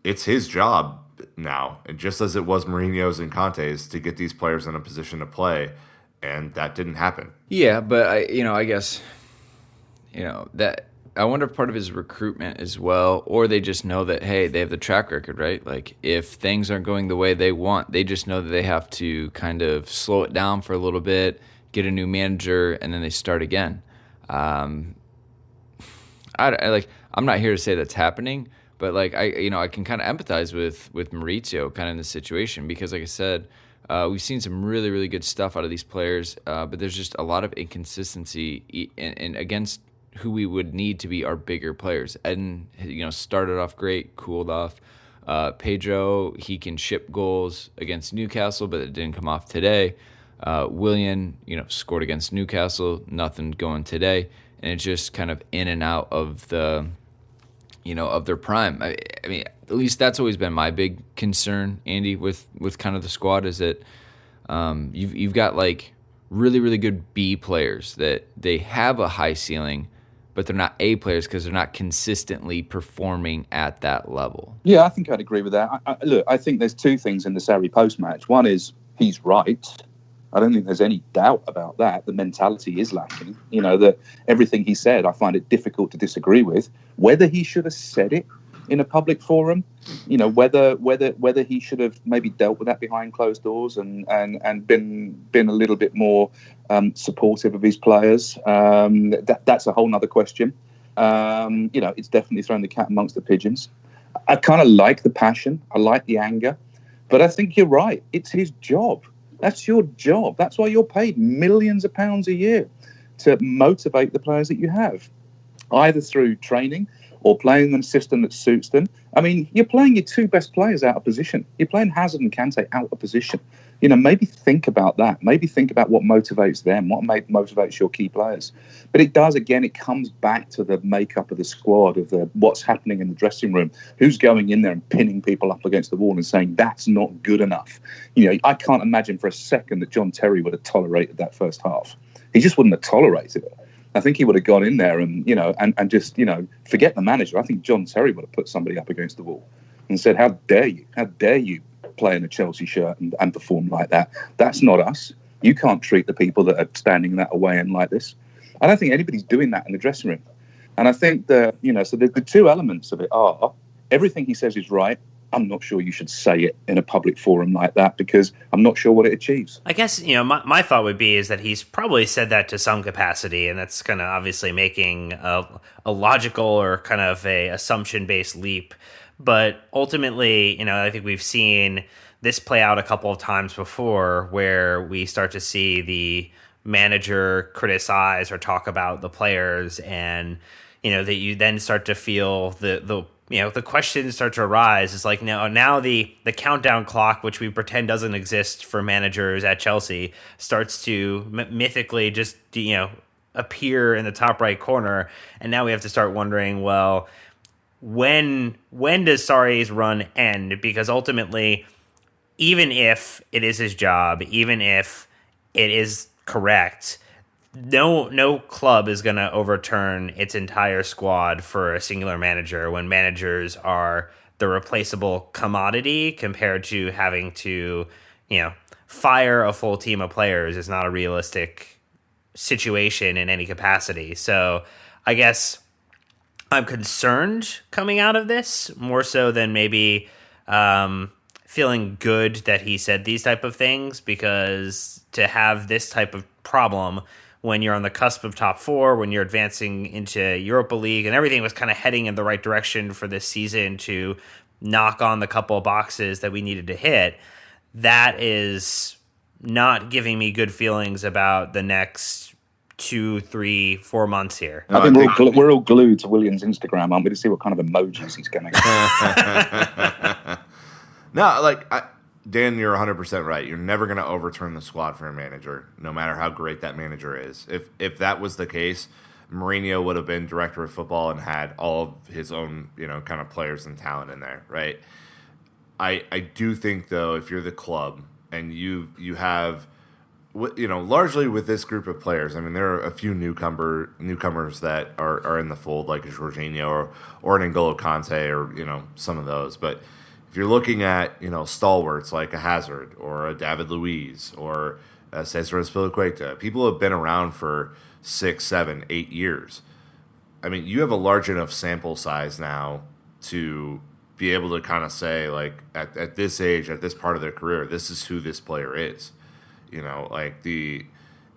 it's his job now, and just as it was Mourinho's and Conte's, to get these players in a position to play, and that didn't happen. Yeah, but I guess, that I wonder if part of his recruitment as well, or they just know that, hey, they have the track record, right? Like, if things aren't going the way they want, they just know that they have to kind of slow it down for a little bit, get a new manager, and then they start again. I'm not here to say that's happening, but I can kind of empathize with Maurizio kind of in the situation, because like I said, we've seen some really, really good stuff out of these players, but there's just a lot of inconsistency and against who we would need to be our bigger players. Eden, started off great, cooled off. Pedro, he can ship goals against Newcastle, but it didn't come off today. Willian, scored against Newcastle, nothing going today. And it's just kind of in and out of the, of their prime. I mean, at least that's always been my big concern, Andy, with kind of the squad, is that you've got like really, really good B players that they have a high ceiling, but they're not A players because they're not consistently performing at that level. Yeah, I think I'd agree with that. I think there's two things in the Sarri post-match. One is he's right. I don't think there's any doubt about that. The mentality is lacking. That everything he said, I find it difficult to disagree with. Whether he should have said it in a public forum, whether he should have maybe dealt with that behind closed doors and been a little bit more supportive of his players. That's a whole nother question. It's definitely thrown the cat amongst the pigeons. I kind of like the passion. I like the anger. But I think you're right. It's his job. That's your job. That's why you're paid millions of pounds a year, to motivate the players that you have, either through training or playing them a system that suits them. I mean, you're playing your two best players out of position. You're playing Hazard and Kante out of position. Maybe think about that. Maybe think about what motivates them, what motivates your key players. But it does, again, it comes back to the makeup of the squad, of what's happening in the dressing room, who's going in there and pinning people up against the wall and saying, that's not good enough. I can't imagine for a second that John Terry would have tolerated that first half. He just wouldn't have tolerated it. I think he would have gone in there and just forget the manager. I think John Terry would have put somebody up against the wall and said, how dare you play in a Chelsea shirt and perform like that? That's not us. You can't treat the people that are standing that away and like this. I don't think anybody's doing that in the dressing room. And I think that, so the two elements of it are everything he says is right. I'm not sure you should say it in a public forum like that, because I'm not sure what it achieves. I guess, my thought would be is that he's probably said that to some capacity, and that's kind of obviously making a logical or kind of a assumption-based leap. But ultimately, I think we've seen this play out a couple of times before, where we start to see the manager criticize or talk about the players, and that you then start to feel the questions start to arise. It's like now the countdown clock, which we pretend doesn't exist for managers at Chelsea, starts to mythically just appear in the top right corner, and now we have to start wondering, well, when does Sarri's run end? Because ultimately, even if it is his job, even if it is correct, no club is going to overturn its entire squad for a singular manager when managers are the replaceable commodity compared to having to, fire a full team of players is not a realistic situation in any capacity. So I guess I'm concerned coming out of this more so than maybe feeling good that he said these type of things, because to have this type of problem when you're on the cusp of top four, when you're advancing into Europa League, and everything was kind of heading in the right direction for this season to knock on the couple of boxes that we needed to hit, that is not giving me good feelings about the next 2, 3, 4 months here. I think we're all glued to William's Instagram, aren't we, to see what kind of emojis he's getting. No, Dan, you're 100% right. You're never going to overturn the squad for a manager, no matter how great that manager is. If that was the case, Mourinho would have been director of football and had all of his own, kind of players and talent in there, right? I do think, though, if you're the club and you have, largely with this group of players, I mean, there are a few newcomers that are in the fold, like a Jorginho or an N'Golo Kante or, some of those, but if you're looking at, stalwarts like a Hazard or a David Luiz or a Cesar Azpilicueta, people have been around for 6, 7, 8 years. I mean, you have a large enough sample size now to be able to kind of say, like, at this age, at this part of their career, this is who this player is.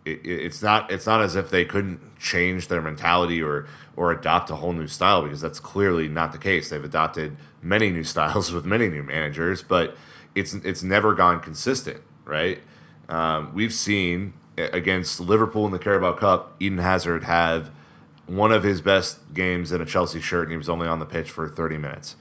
It's not as if they couldn't change their mentality or adopt a whole new style, because that's clearly not the case. They've adopted many new styles with many new managers, but it's never gone consistent, right? We've seen against Liverpool in the Carabao Cup, Eden Hazard have one of his best games in a Chelsea shirt, and he was only on the pitch for 30 minutes.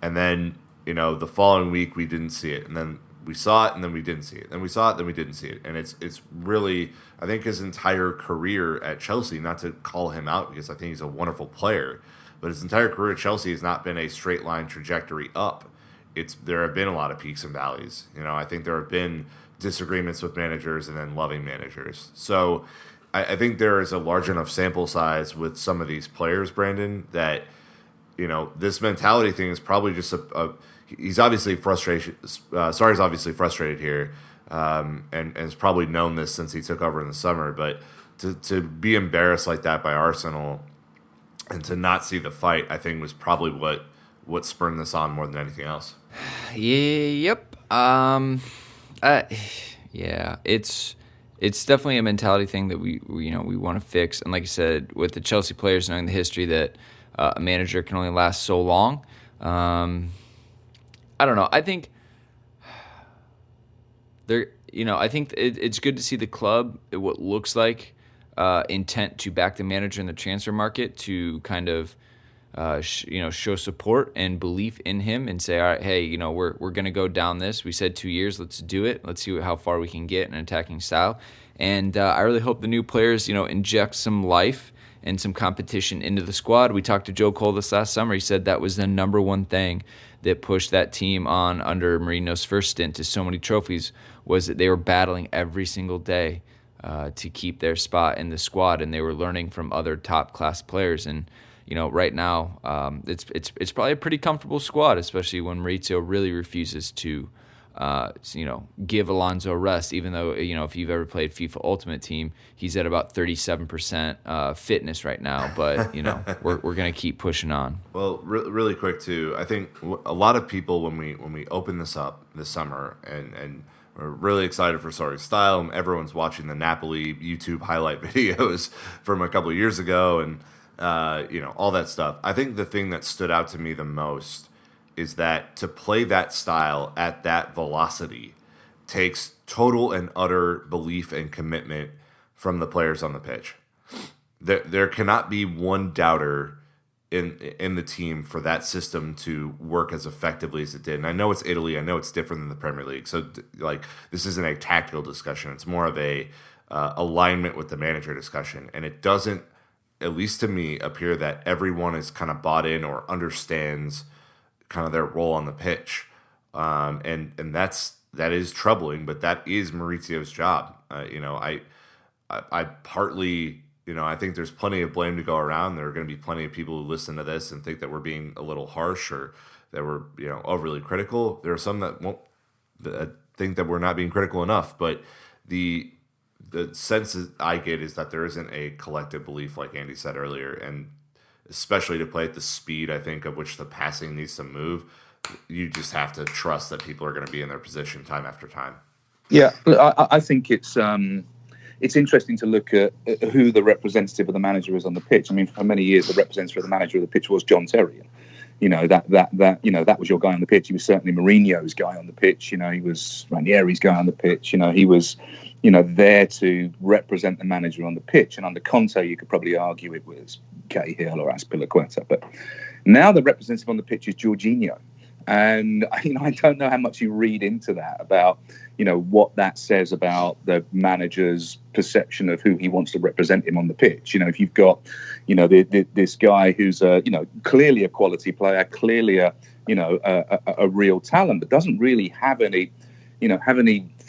And then, the following week we didn't see it, and then we saw it, and then we didn't see it. Then we saw it, then we didn't see it. And it's really, I think his entire career at Chelsea, not to call him out because I think he's a wonderful player, but his entire career at Chelsea has not been a straight line trajectory up. There have been a lot of peaks and valleys. I think there have been disagreements with managers and then loving managers. So I think there is a large enough sample size with some of these players, Brandon, that, this mentality thing is probably just he's obviously frustrated. Sarri's obviously frustrated here, and has probably known this since he took over in the summer. But to be embarrassed like that by Arsenal and to not see the fight, I think was probably what spurred this on more than anything else. Yep. Yeah. It's definitely a mentality thing that we want to fix. And like I said, with the Chelsea players knowing the history that a manager can only last so long. I don't know. I think I think it's good to see the club, what looks like intent to back the manager in the transfer market, to kind of show support and belief in him and say, all right, hey, we're going to go down this. We said 2 years. Let's do it. Let's see how far we can get in an attacking style. And I really hope the new players, inject some life and some competition into the squad. We talked to Joe Cole this last summer. He said that was the number one thing that pushed that team on under Mourinho's first stint to so many trophies, was that they were battling every single day to keep their spot in the squad, and they were learning from other top-class players. And right now, it's probably a pretty comfortable squad, especially when Maurizio really refuses to give Alonso a rest, even though, if you've ever played FIFA Ultimate Team, he's at about 37% fitness right now. But, we're going to keep pushing on. Well, really quick too. I think a lot of people when we open this up this summer and we're really excited for Sorry Style, and everyone's watching the Napoli YouTube highlight videos from a couple of years ago, and all that stuff. I think the thing that stood out to me the most is that to play that style at that velocity takes total and utter belief and commitment from the players on the pitch. There cannot be one doubter in the team for that system to work as effectively as it did. And I know it's Italy. I know it's different than the Premier League. So this isn't a tactical discussion. It's more of a alignment with the manager discussion. And it doesn't, at least to me, appear that everyone is kind of bought in or understands kind of their role on the pitch, and that is troubling. But that is Maurizio's job. I partly, I think there's plenty of blame to go around. There are going to be plenty of people who listen to this and think that we're being a little harsh or that we're overly critical. There are some that think that we're not being critical enough. But the sense that I get is that there isn't a collective belief, like Andy said earlier, and especially to play at the speed, I think, of which the passing needs to move, you just have to trust that people are going to be in their position time after time. Yeah, I think it's interesting to look at who the representative of the manager is on the pitch. I mean, for many years, the representative of the manager of the pitch was John Terry. That was your guy on the pitch. He was certainly Mourinho's guy on the pitch. He was Ranieri's guy on the pitch. He was, there to represent the manager on the pitch. And under Conte, you could probably argue it was Cahill or Azpilicueta. But now the representative on the pitch is Jorginho. And, I don't know how much you read into that about, what that says about the manager's perception of who he wants to represent him on the pitch. If you've got, this guy who's, clearly a quality player, clearly a real talent, but doesn't really have any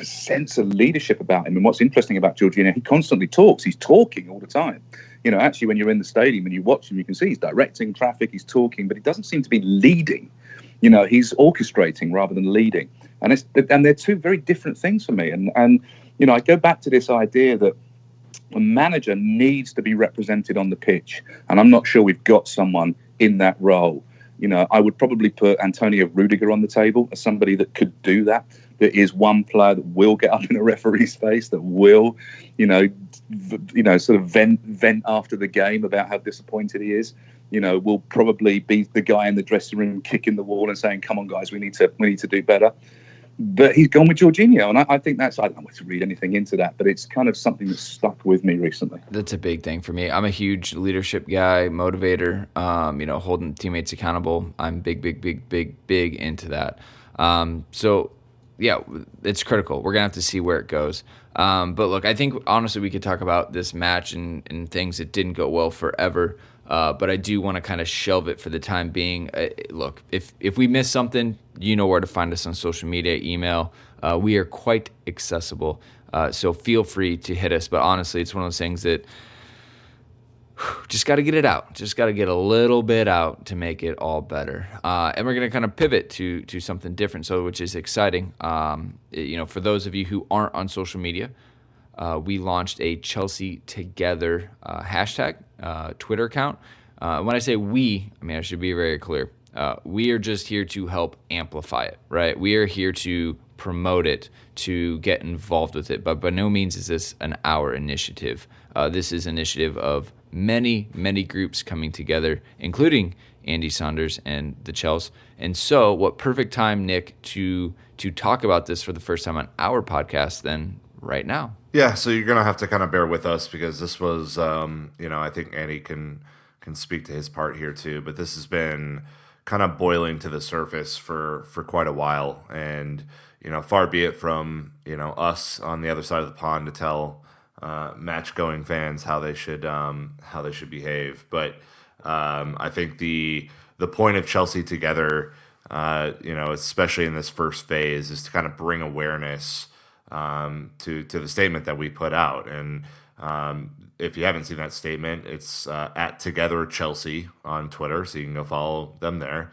sense of leadership about him. And what's interesting about Jorginho, he constantly talks. He's talking all the time. Actually, when you're in the stadium and you watch him, you can see he's directing traffic, he's talking, but he doesn't seem to be leading. He's orchestrating rather than leading. And they're two very different things for me. And I go back to this idea that a manager needs to be represented on the pitch. And I'm not sure we've got someone in that role. I would probably put Antonio Rudiger on the table as somebody that could do that. There is one player that will get up in a referee's face, that will, sort of vent after the game about how disappointed he is. Will probably be the guy in the dressing room kicking the wall and saying, "Come on, guys, we need to do better." But he's gone with Jorginho, and I think I don't want to read anything into that, but it's kind of something that's stuck with me recently. That's a big thing for me. I'm a huge leadership guy, motivator, holding teammates accountable. I'm big into that. So, yeah, it's critical. We're going to have to see where it goes. But look, I think, honestly, we could talk about this match and things that didn't go well forever. But I do want to kind of shelve it for the time being. Look, if we miss something, you know where to find us on social media, email. We are quite accessible, so feel free to hit us. But honestly, it's one of those things that just got to get it out. Just got to get a little bit out to make it all better. And we're going to kind of pivot to something different, which is exciting. For those of you who aren't on social media, we launched a Chelsea Together hashtag Twitter account. When I say we, I should be very clear. We are just here to help amplify it, right? We are here to promote it, to get involved with it. But by no means is this an our initiative. This is an initiative of many, many groups coming together, including Andy Saunders and the Chels. And so what perfect time, Nick, to talk about this for the first time on our podcast than right now. Yeah, so you're going to have to kind of bear with us because this was, I think Andy can speak to his part here too, but this has been kind of boiling to the surface for quite a while. And, far be it from, us on the other side of the pond to tell match-going fans how they should behave. But I think the point of Chelsea Together, especially in this first phase, is to kind of bring awareness to the statement that we put out. And if you haven't seen that statement, it's at Together Chelsea on Twitter, so you can go follow them there.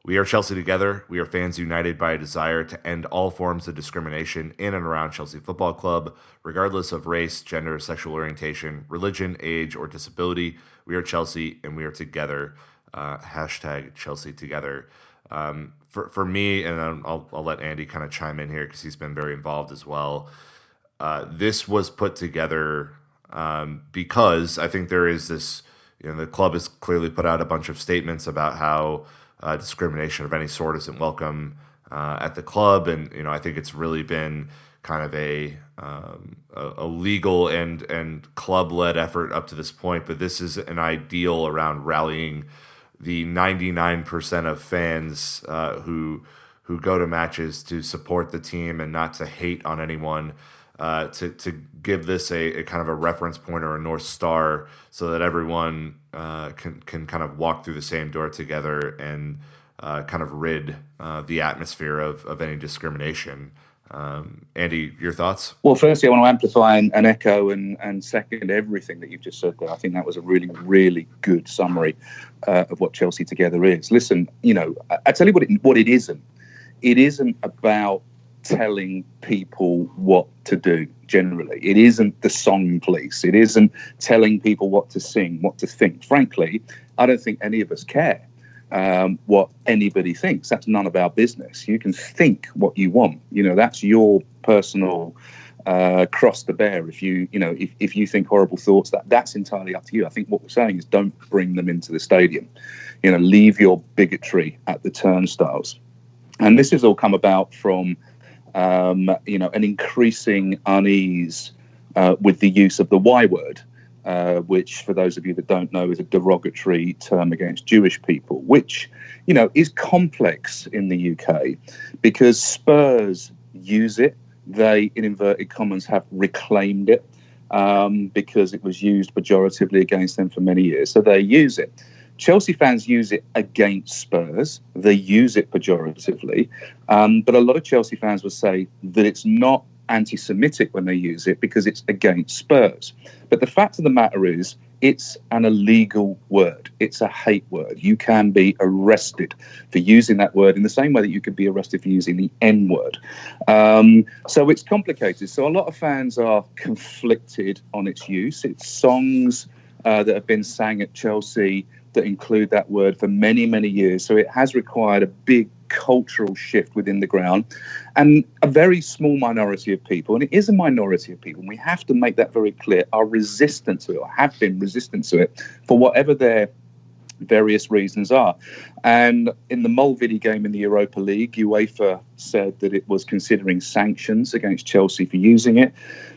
We are Chelsea together. We are fans united by a desire to end all forms of discrimination in and around Chelsea Football Club, regardless of race, gender, sexual orientation, religion, age, or disability. We are Chelsea, and we are together. Hashtag Chelsea together. For me, and I'll let Andy kind of chime in here because he's been very involved as well. This was put together because I think there is this. The club has clearly put out a bunch of statements about how discrimination of any sort isn't welcome at the club, and I think it's really been kind of a legal and club-led effort up to this point. But this is an ideal around rallying the 99% of fans who go to matches to support the team and not to hate on anyone. To give this a kind of a reference point or a North Star so that everyone can kind of walk through the same door together and kind of rid the atmosphere of any discrimination. Andy, your thoughts? Well, firstly, I want to amplify and echo and second everything that you've just said there. I think that was a really, really good summary of what Chelsea Together is. Listen, I tell you what it isn't. It isn't about telling people what to do generally. It isn't the song police. It isn't telling people what to sing, what to think. Frankly, I don't think any of us care what anybody thinks. That's none of our business. You can think what you want. That's your personal cross to bear. If you think horrible thoughts, that's entirely up to you. I think what we're saying is don't bring them into the stadium. Leave your bigotry at the turnstiles. And this has all come about from an increasing unease with the use of the Y word, which, for those of you that don't know, is a derogatory term against Jewish people, which, is complex in the UK because Spurs use it. They, in inverted commas, have reclaimed it because it was used pejoratively against them for many years. So they use it. Chelsea fans use it against Spurs. They use it pejoratively. But a lot of Chelsea fans would say that it's not anti-Semitic when they use it because it's against Spurs. But the fact of the matter is it's an illegal word. It's a hate word. You can be arrested for using that word in the same way that you could be arrested for using the N word. So it's complicated. So a lot of fans are conflicted on its use. It's songs that have been sang at Chelsea that include that word for many, many years. So it has required a big cultural shift within the ground. And a very small minority of people, and it is a minority of people, and we have to make that very clear, are resistant to it or have been resistant to it for whatever their various reasons are. And in the Mulvidi game in the Europa League, UEFA said that it was considering sanctions against Chelsea for using it.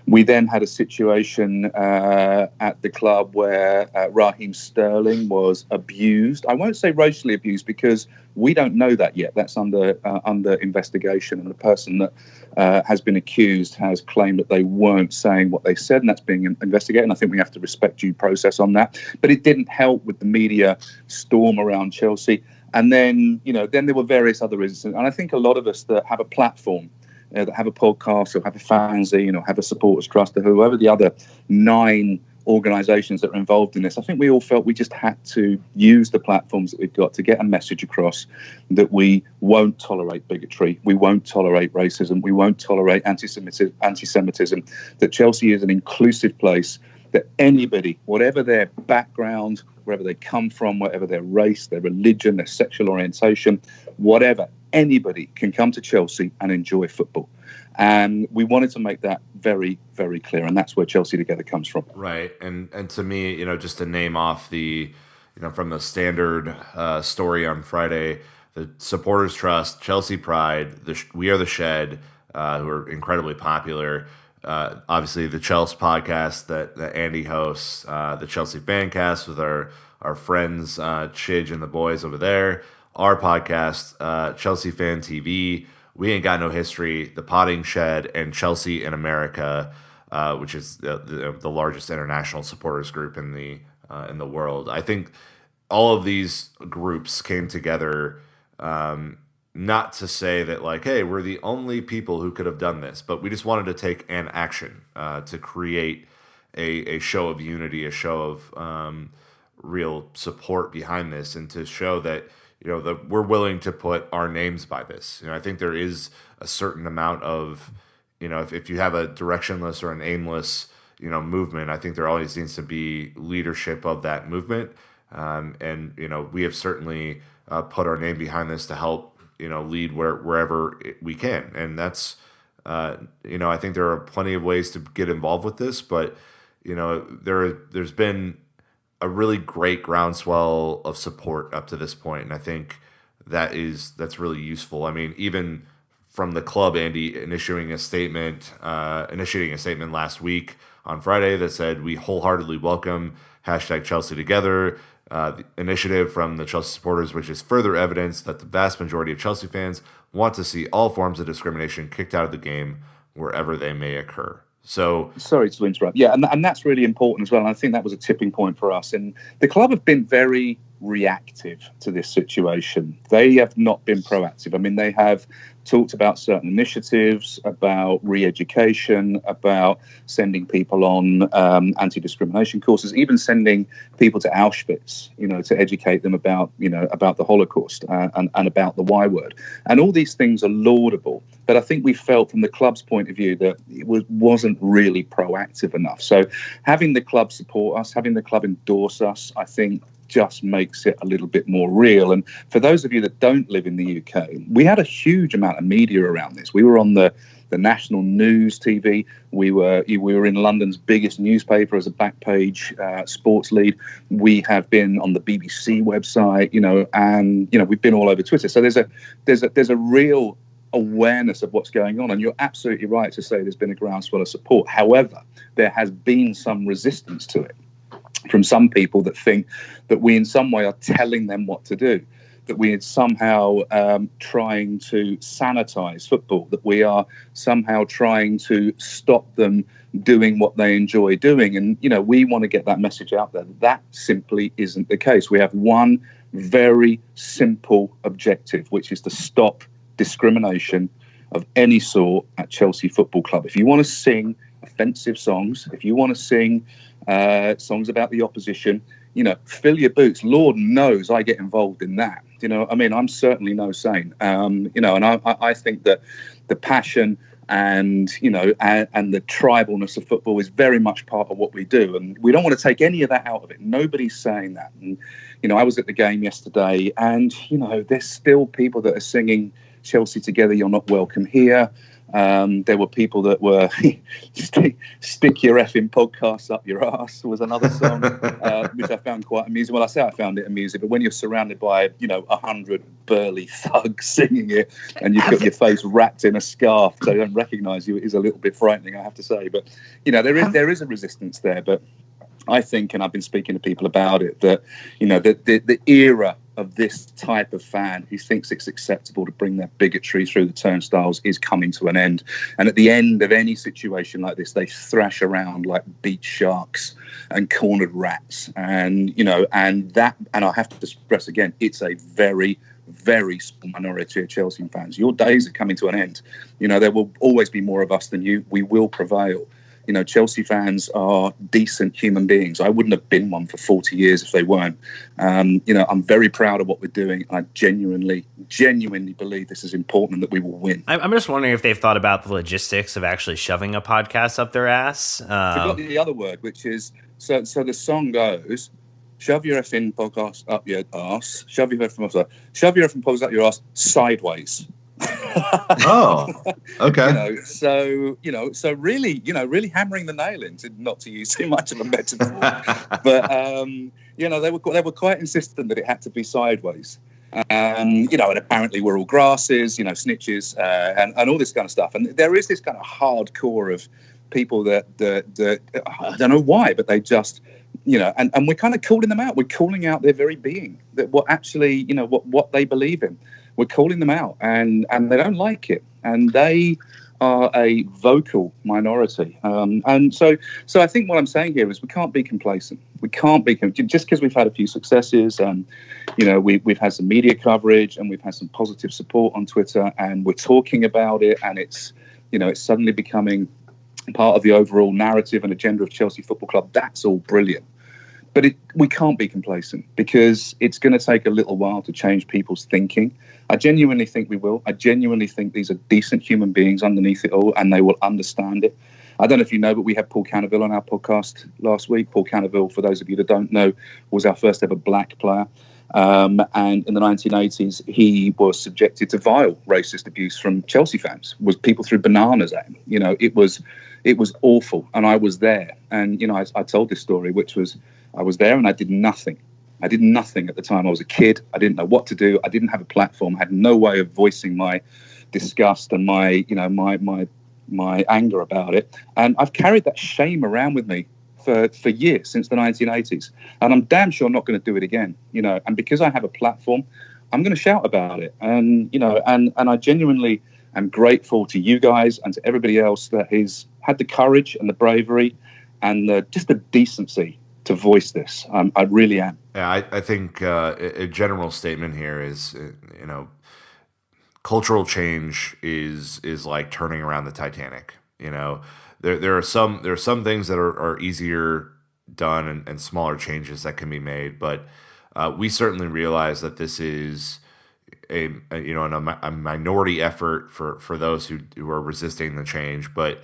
We then had a situation at the club where Raheem Sterling was abused. I won't say racially abused because we don't know that yet. That's under investigation, and the person that has been accused has claimed that they weren't saying what they said, and that's being investigated. And I think we have to respect due process on that. But it didn't help with the media storm around Chelsea. And then, then there were various other reasons. And I think a lot of us that have a platform, that have a podcast or have a fanzine or have a supporters trust or whoever the other 9 organisations that are involved in this, I think we all felt we just had to use the platforms that we've got to get a message across that we won't tolerate bigotry, we won't tolerate racism, we won't tolerate anti-Semitism, that Chelsea is an inclusive place, that anybody, whatever their background, wherever they come from, whatever their race, their religion, their sexual orientation, whatever, anybody can come to Chelsea and enjoy football. And we wanted to make that very, very clear. And that's where Chelsea Together comes from. Right. And to me, just to name off the, from the standard story on Friday, the Supporters Trust, Chelsea Pride, We Are the Shed, who are incredibly popular. Obviously, the Chelsea podcast that Andy hosts, the Chelsea Fancast with our friends Chidge and the boys over there, our podcast, Chelsea Fan TV, We Ain't Got No History, The Potting Shed, and Chelsea in America, which is the largest international supporters group in the world. I think all of these groups came together. Not to say that, like, hey, we're the only people who could have done this, but we just wanted to take an action to create a show of unity, a show of real support behind this, and to show that, that we're willing to put our names by this. I think there is a certain amount of, if you have a directionless or an aimless, movement, I think there always needs to be leadership of that movement. And we have certainly put our name behind this to help, lead wherever we can. And that's, I think there are plenty of ways to get involved with this, but, there's been a really great groundswell of support up to this point. And I think that's really useful. I mean, even from the club, Andy, initiating a statement last week on Friday that said, "We wholeheartedly welcome #Chelsea Together, the initiative from the Chelsea supporters, which is further evidence that the vast majority of Chelsea fans want to see all forms of discrimination kicked out of the game wherever they may occur." So, sorry to interrupt. Yeah, and that's really important as well. And I think that was a tipping point for us. And the club have been very reactive to this situation. They have not been proactive. I mean, they have talked about certain initiatives, about re-education, about sending people on anti-discrimination courses, even sending people to Auschwitz, to educate them about, about the Holocaust and about the Y word. And all these things are laudable. But I think we felt from the club's point of view that it wasn't really proactive enough. So having the club support us, having the club endorse us, I think just makes it a little bit more real. And for those of you that don't live in the UK, we had a huge amount of media around this. We were on the national news TV. We were in London's biggest newspaper as a back page sports lead. We have been on the BBC website, and we've been all over Twitter. So there's a real awareness of what's going on. And you're absolutely right to say there's been a groundswell of support. However, there has been some resistance to it from some people that think that we in some way are telling them what to do, that we are somehow trying to sanitize football, that we are somehow trying to stop them doing what they enjoy doing. And, we want to get that message out there. That simply isn't the case. We have one very simple objective, which is to stop discrimination of any sort at Chelsea Football Club. If you want to sing offensive songs, if you want to sing songs about the opposition, fill your boots. Lord knows I get involved in that. I'm certainly no saint. And I think that the passion and the tribalness of football is very much part of what we do. And we don't want to take any of that out of it. Nobody's saying that. And, I was at the game yesterday and, there's still people that are singing Chelsea Together, You're Not Welcome Here. There were people that were stick your effing podcasts up your ass was another song, which I found quite amusing. Well, I say I found it amusing, but when you're surrounded by 100 burly thugs singing it and you've got your face wrapped in a scarf so they don't recognise you, it is a little bit frightening, I have to say. But there is a resistance there. But I think, and I've been speaking to people about it, that the era of this type of fan who thinks it's acceptable to bring their bigotry through the turnstiles is coming to an end. And at the end of any situation like this, they thrash around like beach sharks and cornered rats. And, and I have to stress again, it's a very, very small minority of Chelsea fans. Your days are coming to an end. There will always be more of us than you. We will prevail. Chelsea fans are decent human beings. I wouldn't have been one for 40 years if they weren't. I'm very proud of what we're doing. I genuinely believe this is important, that we will win. I'm just wondering if they've thought about the logistics of actually shoving a podcast up their ass. Forgot the other word, which is, so the song goes, shove your effing podcast up your ass, shove your effing podcast up your ass sideways. Oh, okay. So really hammering the nail in, not to use too much of a metaphor, but they were quite insistent that it had to be sideways. And apparently we're all grasses, snitches, and all this kind of stuff. And there is this kind of hardcore of people that I don't know why, but they just, and we're kind of calling them out. We're calling out their very being, that what actually, what they believe in. We're calling them out, and they don't like it, and they are a vocal minority. And so I think what I'm saying here is we can't be complacent. We can't be just because we've had a few successes, and we've had some media coverage, and we've had some positive support on Twitter, and we're talking about it, and it's suddenly becoming part of the overall narrative and agenda of Chelsea Football Club. That's all brilliant. But we can't be complacent, because it's going to take a little while to change people's thinking. I genuinely think we will. I genuinely think these are decent human beings underneath it all, and they will understand it. I don't know if you know, but we had Paul Canterville on our podcast last week. Paul Canterville, for those of you that don't know, was our first ever black player. And in the 1980s, he was subjected to vile racist abuse from Chelsea fans. Was people threw bananas at him. You know, it was awful. And I was there. And, you know, I told this story, which was, I was there and I did nothing. I did nothing at the time. I was a kid. I didn't know what to do. I didn't have a platform. I had no way of voicing my disgust and my anger about it. And I've carried that shame around with me for years, since the 1980s. And I'm damn sure not going to do it again, you know. And because I have a platform, I'm going to shout about it. And, you know, and I genuinely am grateful to you guys and to everybody else that has had the courage and the bravery and just the decency to voice this. I really am. Yeah, I think a general statement here is, you know, cultural change is like turning around the Titanic. You know, there are some things that are easier done and smaller changes that can be made, but we certainly realize that this is a minority effort for those who are resisting the change, but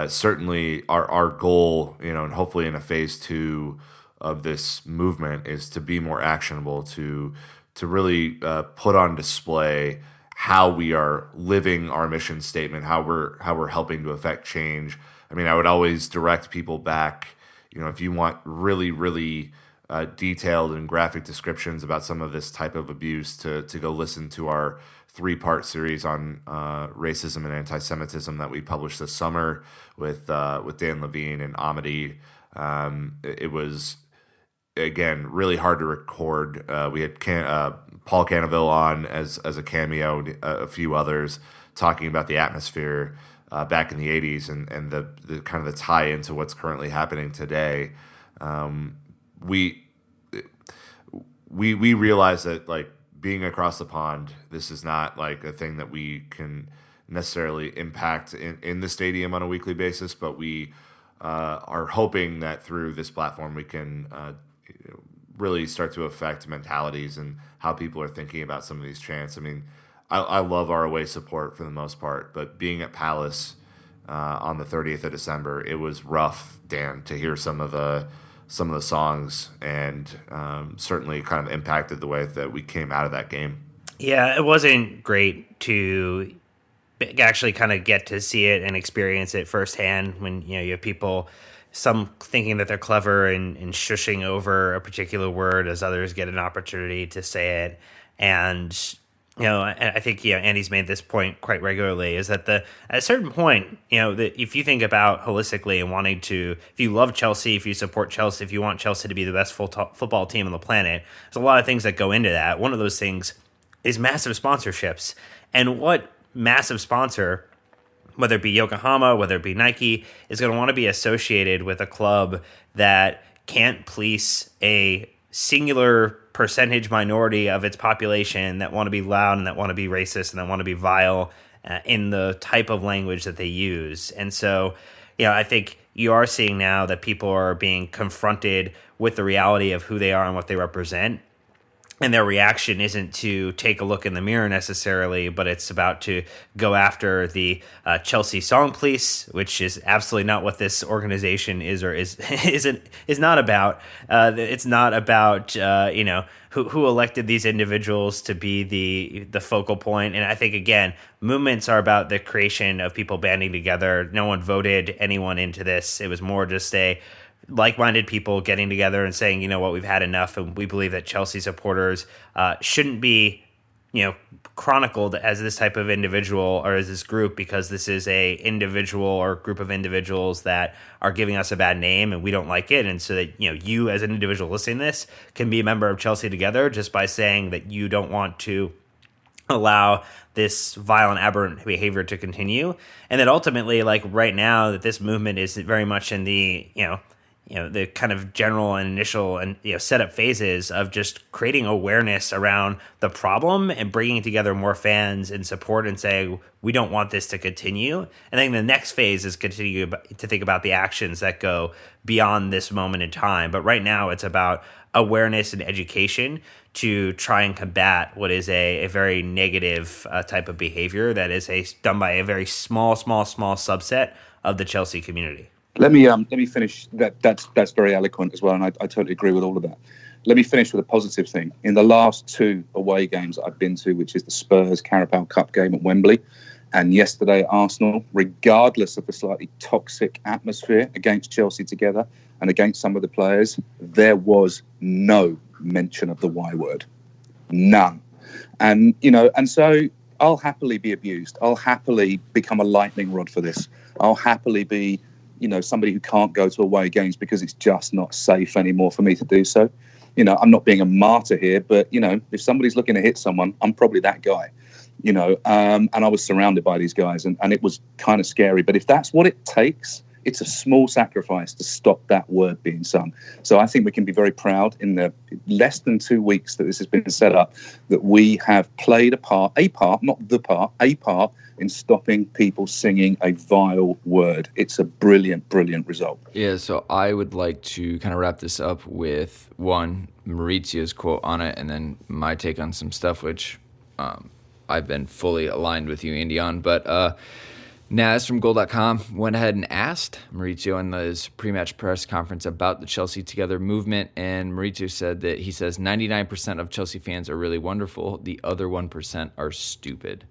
certainly our goal, you know, and hopefully in a phase 2 of this movement, is to be more actionable, to really put on display how we are living our mission statement, how we're helping to affect change. I mean, I would always direct people back, you know, if you want really, really detailed and graphic descriptions about some of this type of abuse, to go listen to our 3-part series on racism and anti-Semitism that we published this summer with Dan Levine and Amity. It was, again, really hard to record. We had Paul Canterville on as a cameo, a few others, talking about the atmosphere back in the 80s and the kind of the tie into what's currently happening today. We realize that, like, being across the pond, this is not like a thing that we can necessarily impact in the stadium on a weekly basis, but we are hoping that through this platform we can really start to affect mentalities and how people are thinking about some of these chants. I mean, I love our away support for the most part, but being at Palace on the 30th of December, it was rough, Dan, to hear some of the songs, and certainly kind of impacted the way that we came out of that game. Yeah, it wasn't great to actually kind of get to see it and experience it firsthand when, you know, you have people, some thinking that they're clever and shushing over a particular word as others get an opportunity to say it. And, you know, I think, you know, Andy's made this point quite regularly, is that at a certain point, you know, that if you think about holistically and wanting to, if you love Chelsea, if you support Chelsea, if you want Chelsea to be the best football team on the planet, there's a lot of things that go into that. One of those things is massive sponsorships. And what massive sponsor, whether it be Yokohama, whether it be Nike, is going to want to be associated with a club that can't police a singular percentage minority of its population that want to be loud and that want to be racist and that want to be vile in the type of language that they use. And so, you know, I think you are seeing now that people are being confronted with the reality of who they are and what they represent. And their reaction isn't to take a look in the mirror necessarily, but it's about to go after the Chelsea song police, which is absolutely not what this organization is or is not about. It's not about you know, who elected these individuals to be the focal point. And I think, again, movements are about the creation of people banding together. No one voted anyone into this. It was more just a like-minded people getting together and saying, you know what, we've had enough, and we believe that Chelsea supporters shouldn't be, you know, chronicled as this type of individual or as this group, because this is a individual or group of individuals that are giving us a bad name and we don't like it. And so that, you know, you as an individual listening to this can be a member of Chelsea Together just by saying that you don't want to allow this violent, aberrant behavior to continue. And that ultimately, like right now, that this movement is very much in the, you know, the kind of general and initial and setup phases of just creating awareness around the problem and bringing together more fans and support and say we don't want this to continue. And then the next phase is continue to think about the actions that go beyond this moment in time. But right now it's about awareness and education to try and combat what is a very negative type of behavior that is done by a very small subset of the Chelsea community. Let me finish. That's very eloquent as well, and I totally agree with all of that. Let me finish with a positive thing. In the last 2 away games I've been to, which is the Spurs Carabao Cup game at Wembley, and yesterday at Arsenal, regardless of the slightly toxic atmosphere against Chelsea together and against some of the players, there was no mention of the Y word, none. And so I'll happily be abused. I'll happily become a lightning rod for this. I'll happily be somebody who can't go to away games because it's just not safe anymore for me to do so. I'm not being a martyr here, but, if somebody's looking to hit someone, I'm probably that guy, and I was surrounded by these guys and it was kind of scary. But if that's what it takes, it's a small sacrifice to stop that word being sung. So I think we can be very proud in the less than 2 weeks that this has been set up, that we have played a part in stopping people singing a vile word. It's a brilliant, brilliant result. Yeah, so I would like to kind of wrap this up with one, Maurizio's quote on it, and then my take on some stuff, which I've been fully aligned with you, Andy, on. But Naz from Goal.com went ahead and asked Maurizio in his pre-match press conference about the Chelsea Together movement, and Maurizio said that he says 99% of Chelsea fans are really wonderful. The other 1% are stupid.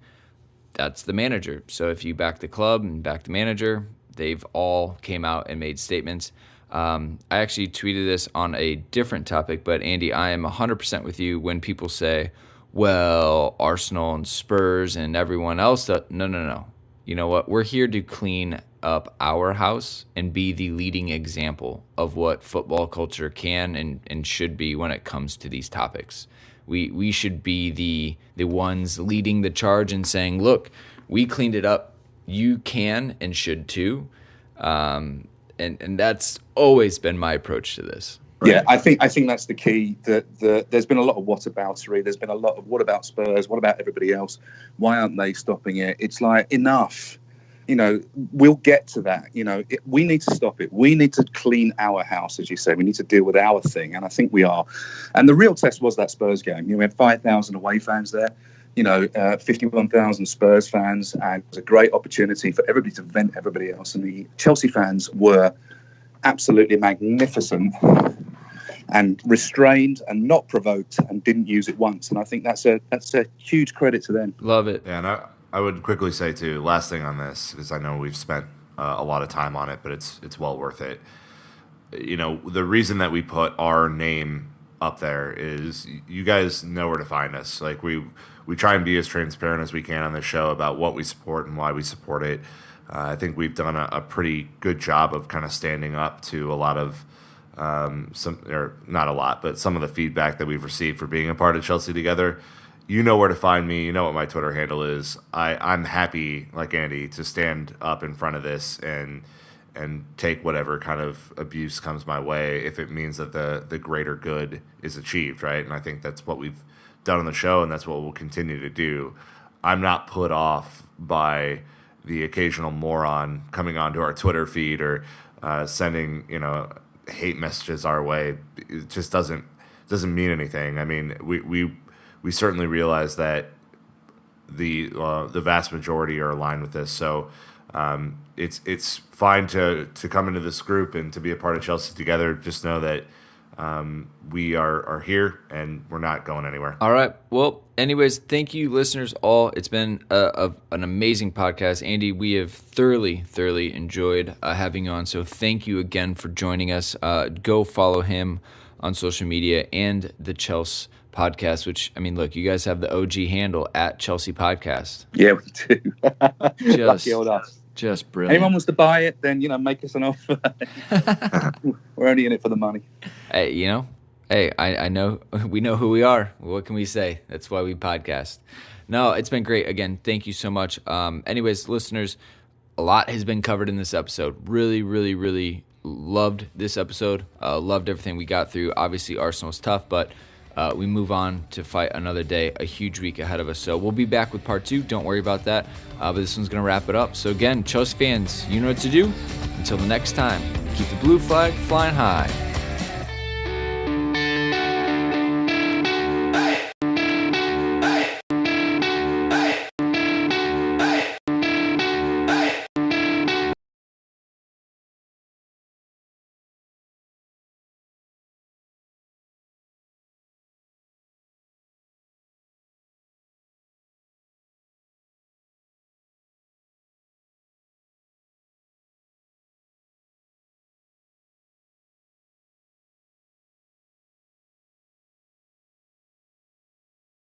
That's the manager. So if you back the club and back the manager, they've all came out and made statements. I actually tweeted this on a different topic, but Andy, I am 100% with you when people say, well, Arsenal and Spurs and everyone else. No. You know what? We're here to clean up our house and be the leading example of what football culture can and should be when it comes to these topics. We should be the ones leading the charge and saying, look, we cleaned it up. You can and should too. And that's always been my approach to this. Yeah, I think that's the key. There's been a lot of whataboutery. There's been a lot of what about Spurs? What about everybody else? Why aren't they stopping it? It's like, enough. We'll get to that. We need to stop it. We need to clean our house, as you say. We need to deal with our thing, and I think we are. And the real test was that Spurs game. We had 5,000 away fans there. 51,000 Spurs fans, and it was a great opportunity for everybody to vent everybody else. And the Chelsea fans were absolutely magnificent and restrained and not provoked and didn't use it once. And I think that's a huge credit to them. Love it. Yeah, and I would quickly say too, last thing on this, because I know we've spent a lot of time on it, but it's well worth it. The reason that we put our name up there is you guys know where to find us. Like we try and be as transparent as we can on this show about what we support and why we support it. I think we've done a pretty good job of kind of standing up to a lot of not a lot, but some of the feedback that we've received for being a part of Chelsea Together. You know where to find me. You know what my Twitter handle is. I'm happy, like Andy, to stand up in front of this and take whatever kind of abuse comes my way if it means that the greater good is achieved, right? And I think that's what we've done on the show, and that's what we'll continue to do. I'm not put off by the occasional moron coming onto our Twitter feed or sending hate messages our way. It just doesn't mean anything. I mean, we certainly realize that the vast majority are aligned with this. So it's fine to come into this group and to be a part of Chelsea Together. Just know that we are here and we're not going anywhere. All right. Well, anyways, thank you, listeners, all. It's been an amazing podcast. Andy, we have thoroughly enjoyed having you on. So thank you again for joining us. Go follow him on social media and the Chelsea podcast, which, I mean, look, you guys have the OG handle at Chelsea Podcast. Yeah, we do. Lucky old us. Just brilliant. Anyone wants to buy it, then, make us an offer. We're only in it for the money. Hey, I know, we know who we are. What can we say? That's why we podcast. No, it's been great. Again, thank you so much. Anyways, listeners, a lot has been covered in this episode. Really loved this episode. Loved everything we got through. Obviously, Arsenal's tough, but we move on to fight another day. A huge week ahead of us. So we'll be back with part 2. Don't worry about that. But this one's going to wrap it up. So again, Chelsea fans, you know what to do. Until the next time, keep the blue flag flying high.